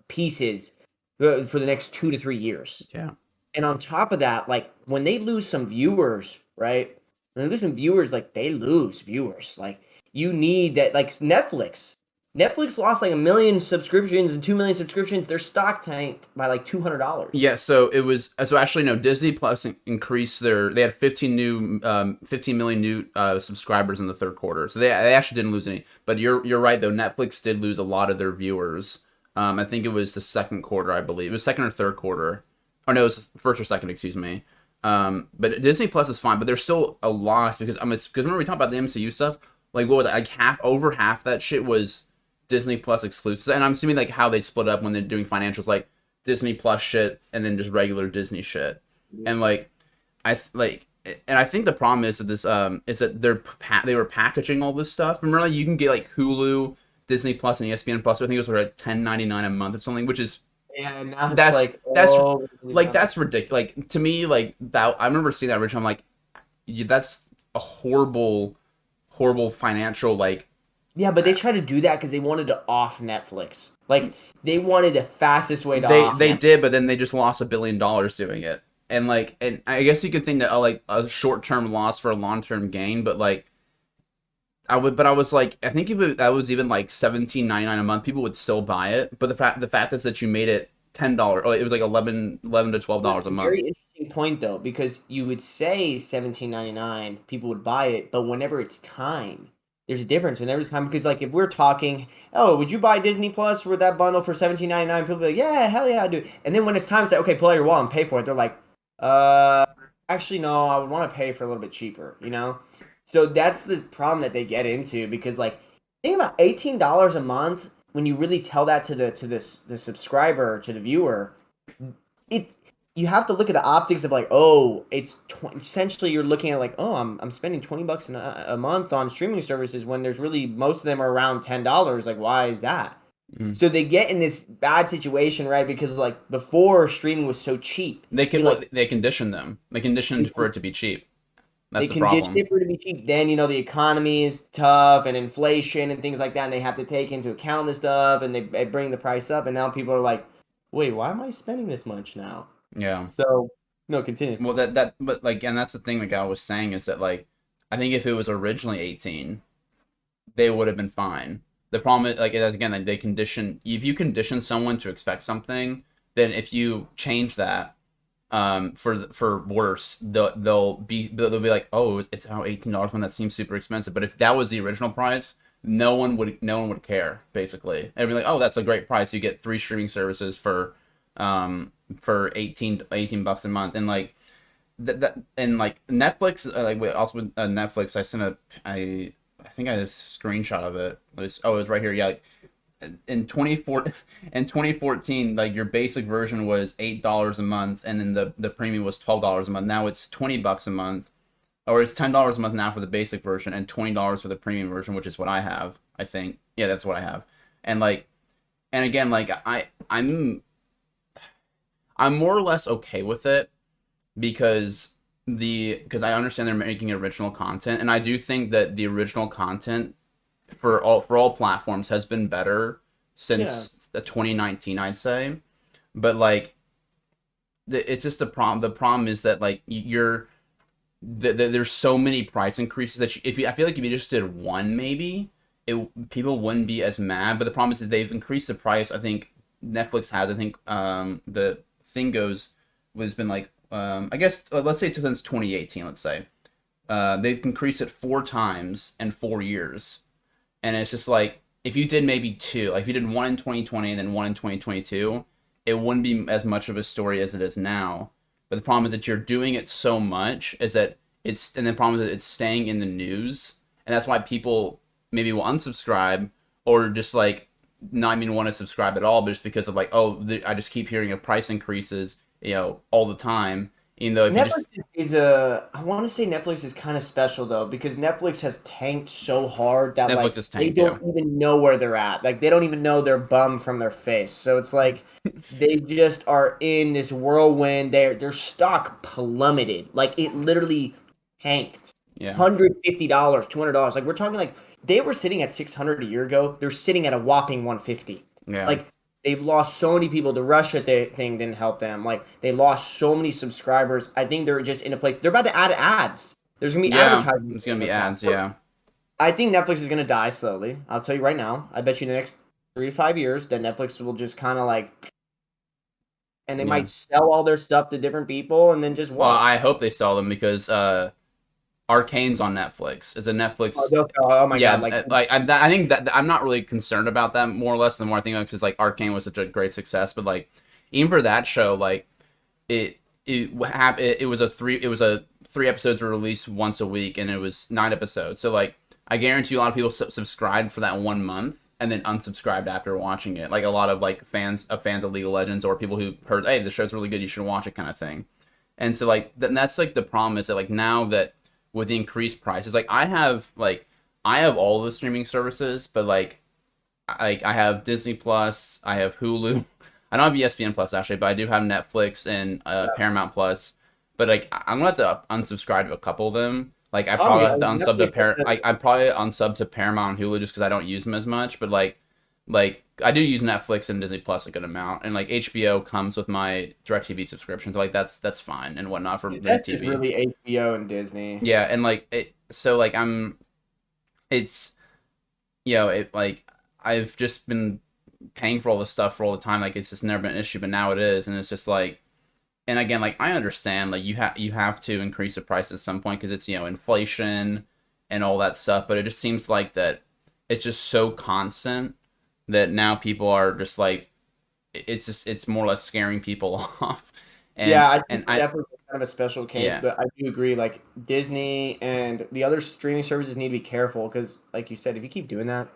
pieces for the next 2 to 3 years. yeah, And on top of that, like when they lose some viewers, right? When they lose some viewers, like they lose viewers. Like you need that, like Netflix. Netflix lost like 1 million subscriptions and 2 million subscriptions. Their stock tanked by like $200. yeah. So it was actually no, Disney Plus increased they had 15 million new subscribers in the third quarter. So they actually didn't lose any. But you're right though. Netflix did lose a lot of their viewers. I think it was the second quarter, I believe. It was second or third quarter. Oh no, it was first or second, excuse me. But Disney Plus is fine, but there's still a loss because remember we talked about the MCU stuff. Like what was it? Like over half that shit was Disney Plus exclusive, and I'm assuming like how they split up when they're doing financials, like Disney Plus shit and then just regular Disney shit. And like and I think the problem is that this is that they were packaging all this stuff. Remember, like you can get like Hulu, Disney Plus, and ESPN Plus. I think it was like $10.99 a month or something, which is Yeah, and now it's that's like, that's oh, like that's ridiculous. Like to me, like that. I remember seeing that original. I'm like, that's a horrible financial like. yeah, but they tried to do that because they wanted to off Netflix. Like they wanted the fastest way to off They Netflix. did, but then they just lost $1 billion doing it. And I guess you could think that like a short term loss for a long term gain, but like I was like, I think if that was even like $17.99 a month, people would still buy it. But the fact is that you made it $10. Oh, it was like 11 to $12 a month. Very interesting point though, because you would say 17.99, people would buy it, but whenever it's time, there's a difference. Whenever it's time, because like if we're talking, oh, would you buy Disney Plus with that bundle for 17.99? People be like, yeah, hell yeah, I do. And then when it's time to say, okay, pull out your wallet and pay for it, they're like, uh, actually no, I would want to pay for a little bit cheaper, you know? So that's the problem that they get into because like think about $18 a month when you really tell that to the subscriber, to the viewer, it you have to look at the optics of like, oh, it's essentially you're looking at like, oh, I'm spending $20 a month on streaming services when there's really most of them are around $10. Like, why is that? Mm. So they get in this bad situation, right? Because like before streaming was so cheap, They you can like they condition them. They conditioned for it to be cheap. That's They the condition problem. it for it to be cheap. Then the economy is tough and inflation and things like that, and they have to take into account this stuff, and they bring the price up, and now people are like, "Wait, why am I spending this much now?" Yeah. So no, continue. Well, that but like, and that's the thing the guy was saying is that like, I think if it was originally 18, they would have been fine. The problem is like, again, like, they condition if you condition someone to expect something, then if you change that, for worse, they'll be like, oh, it's now $18 when that seems super expensive. But if that was the original price, no one would care. Basically, it'd be like, oh, that's a great price. You get 3 streaming services for 18 bucks a month, and like that and like Netflix, also with Netflix, I sent I think I had a screenshot of it. It was right here. Yeah, like, in 24 in 2014, like your basic version was $8 a month, and then the premium was $12 a month. Now it's $20 a month, or it's $10 a month now for the basic version, and $20 for the premium version, which is what I have. I think, yeah, that's what I have. And like, and again, like I'm more or less okay with it because I understand they're making original content, and I do think that the original content for all platforms has been better Yeah. since the 2019, I'd say. But like, it's just the problem. The problem is that like there's so many price increases that if you I feel like if you just did one, maybe people wouldn't be as mad. But the problem is that they've increased the price. I think Netflix has. I think the thing goes has been like, I guess, let's say since 2018. Let's say they've increased it 4 times in 4 years, and it's just like if you did maybe two, like if you did one in 2020 and then one in 2022, it wouldn't be as much of a story as it is now. But the problem is that you're doing it so much is that and the problem is that it's staying in the news, and that's why people maybe will unsubscribe or just like not even want to subscribe at all, but just because of like, oh, I just keep hearing of price increases, all the time. Even though if you Netflix just is a. I want to say Netflix is kind of special though because Netflix has tanked so hard that Netflix like is they tanked, yeah, don't even know where they're at. Like they don't even know their bum from their face. So it's like they just are in this whirlwind. Their stock plummeted. Like it literally tanked. yeah, $150, $200. Like we're talking like they were sitting at 600 a year ago. They're sitting at a whopping 150. yeah. Like they've lost so many people. The Russia thing didn't help them. Like they lost so many subscribers. I think they're just in a place. They're about to add ads. There's gonna be Yeah, advertising it's on gonna be Netflix now. ads. Yeah, I think Netflix is gonna die slowly. I'll tell you right now. I bet you in the next 3 to 5 years that Netflix will just kind of like, and they yeah. might sell all their stuff to different people and then just Well, watch. I hope they sell them because Arcane's on Netflix. It's a Oh, Netflix. they'll sell. Oh my God! Yeah, Like I think that I'm not really concerned about that. More or less, the more I think of, because like Arcane was such a great success, but like even for that show, like it it was a 3 episodes were released once a week, and it was 9 episodes. So like I guarantee you, a lot of people subscribed for that 1 month and then unsubscribed after watching it. Like a lot of like fans of League of Legends, or people who heard, hey, the show's really good, you should watch it, kind of thing. And so like that's like the problem is that like now that with the increased prices, like I have all the streaming services, but like I have Disney Plus, I have Hulu. I don't have ESPN Plus actually, but I do have Netflix and Paramount Plus. But like I'm gonna have to unsubscribe to a couple of them. Like I I'm probably yeah, have to unsub to Netflix has I probably unsub to Paramount and Hulu just because I don't use them as much. But like I do use Netflix and Disney Plus a good amount, and like HBO comes with my DirecTV subscription, so like that's fine and whatnot for the that's just TV. really HBO and Disney. Yeah, and like so like it's it like I've just been paying for all this stuff for all the time. Like it's just never been an issue, but now it is, and it's just like, and again, like I understand, like you have to increase the price at some point because it's inflation and all that stuff. But it just seems like that it's just so constant that now people are just like, it's more or less scaring people off, Yeah, and I and think I Netflix is kind of a special case, yeah but I do agree. Like Disney and the other streaming services need to be careful because, like you said, if you keep doing that,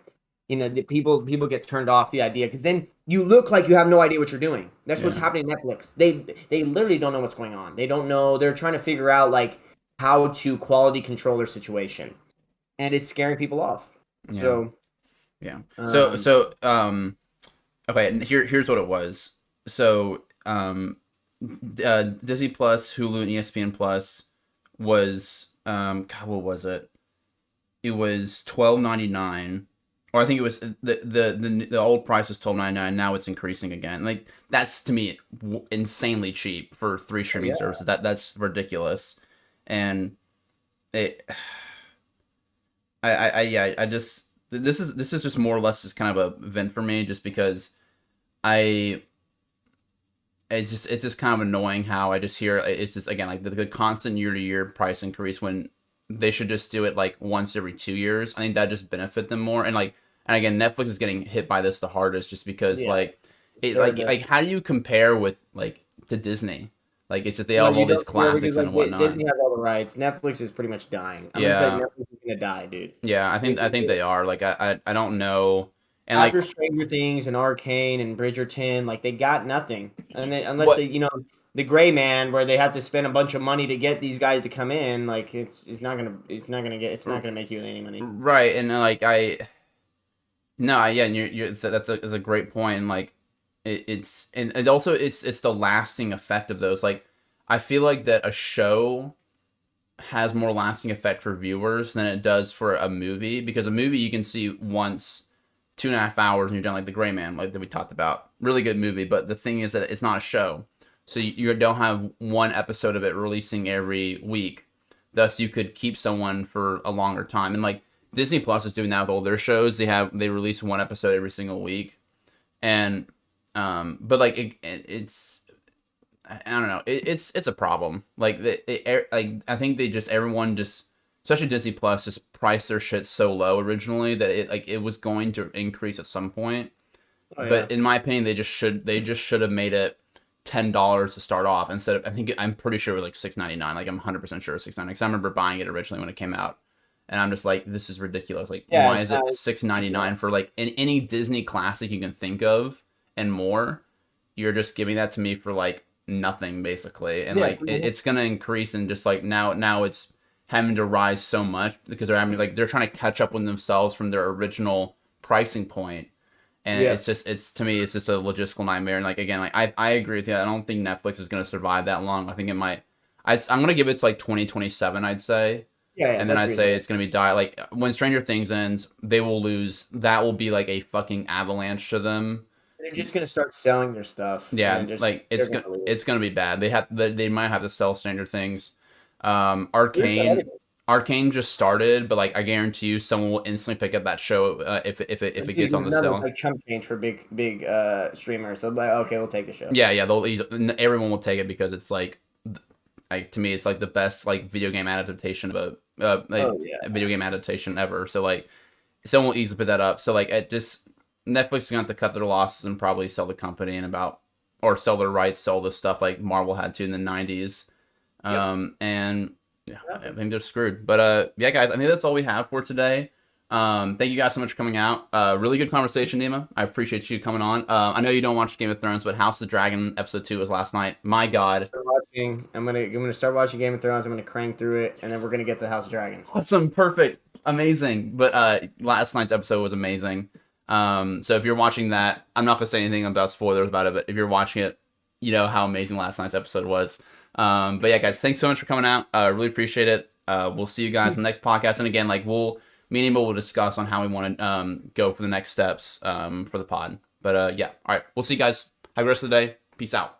the people get turned off the idea because then you look like you have no idea what you're doing. That's what's yeah happening to Netflix. They literally don't know what's going on. They don't know. They're trying to figure out like how to quality control their situation, and it's scaring people off. yeah So, yeah. So um, so okay, and here's what it was. So Disney Plus, Hulu, and ESPN Plus was God, what was it? It was $12.99, or I think it was the old price was $12.99. Now it's increasing again. Like that's to me insanely cheap for three Oh streaming yeah. services. That's ridiculous, and it. Yeah, I just this is just more or less just kind of a vent for me, just because I it's just kind of annoying how I just hear it's just again like the constant year to year price increase when they should just do it like once every 2 years. I think that just benefit them more. And again, Netflix is getting hit by this the hardest, just because Yeah. like it They're the like how do you compare with like to Disney? Like it's that they No, have all you these don't, because classics like and whatnot. Disney has all the rights. Netflix is pretty much dying. I'm gonna tell you, Yeah, Netflix is gonna die, dude. yeah, I think they are. Like I don't know. And like After Stranger Things and Arcane and Bridgerton, like they got nothing, and then unless they, what the Gray Man, where they have to spend a bunch of money to get these guys to come in, like it's not gonna make you any money. right, and like I no, yeah, and you're that's a great point, and like it's and it also it's the lasting effect of those. Like I feel like that a show has more lasting effect for viewers than it does for a movie, because a movie you can see once 2.5 hours and you're done, like The Gray Man, like that we talked about. Really good movie, but the thing is that it's not a show, so you don't have one episode of it releasing every week. Thus, you could keep someone for a longer time. And like Disney Plus is doing that with all their shows. They release one episode every single week, and but like it's I don't know. It's a problem. Like like I think they just everyone just, especially Disney Plus, just priced their shit so low originally that it was going to increase at some point. Oh yeah, But in my opinion, they just should have made it $10 to start off, instead of, I'm pretty sure it was like $6.99. Like I'm 100% sure it was $6.99, because I remember buying it originally when it came out, and I'm just like, this is ridiculous. Like yeah, why is it six ninety yeah, nine for like any Disney classic you can think of and more? You're just giving that to me for like nothing basically, and yeah. like it's gonna increase, and just like now it's having to rise so much because they're trying to catch up with themselves from their original pricing point, and Yeah. it's to me it's just a logistical nightmare. And like again, like I agree with you. I don't think Netflix is gonna survive that long. I think it might. I'm gonna give it to like 2027, I'd say, Yeah, yeah, and then that's I say reasonable. it's gonna be die. Like when Stranger Things ends, they will lose. That will be like a fucking avalanche to them. They're just gonna start selling their stuff, and Yeah, then just like they're gonna leave. it's gonna be bad. They might have to sell Stranger Things. They're selling everything. Arcane just started, but like I guarantee you, someone will instantly pick up that show if it gets on the None of sale. like chump change for big streamers. So like, okay, we'll take the show. Yeah, yeah, everyone will take it, because it's like to me, it's like the best like video game adaptation of Oh yeah. a video game adaptation ever. So like someone will easily put that up. So like it just Netflix is going to have to cut their losses and probably sell the company in about, or sell their rights, sell the stuff like Marvel had to in the 90s. Yep. And yeah, I Yep. think they're screwed. But yeah, guys, I think that's all we have for today. Thank you guys so much for coming out. Really good conversation, Neima. I appreciate you coming on. I know you don't watch Game of Thrones, but House of the Dragon episode 2 was last night. My God, Start watching. I'm gonna start watching Game of Thrones. I'm gonna crank through it, and then we're gonna get to House of Dragons. awesome, perfect, amazing. But last night's episode was amazing. So if you're watching that, I'm not gonna say anything about spoilers about it, but if you're watching it, you know how amazing last night's episode was. But yeah, guys, thanks so much for coming out. Really appreciate it. We'll see you guys in the next podcast. And again, like me and Emil will discuss on how we want to go for the next steps for the pod. But yeah, all right, we'll see you guys. Have a good rest of the day. Peace out.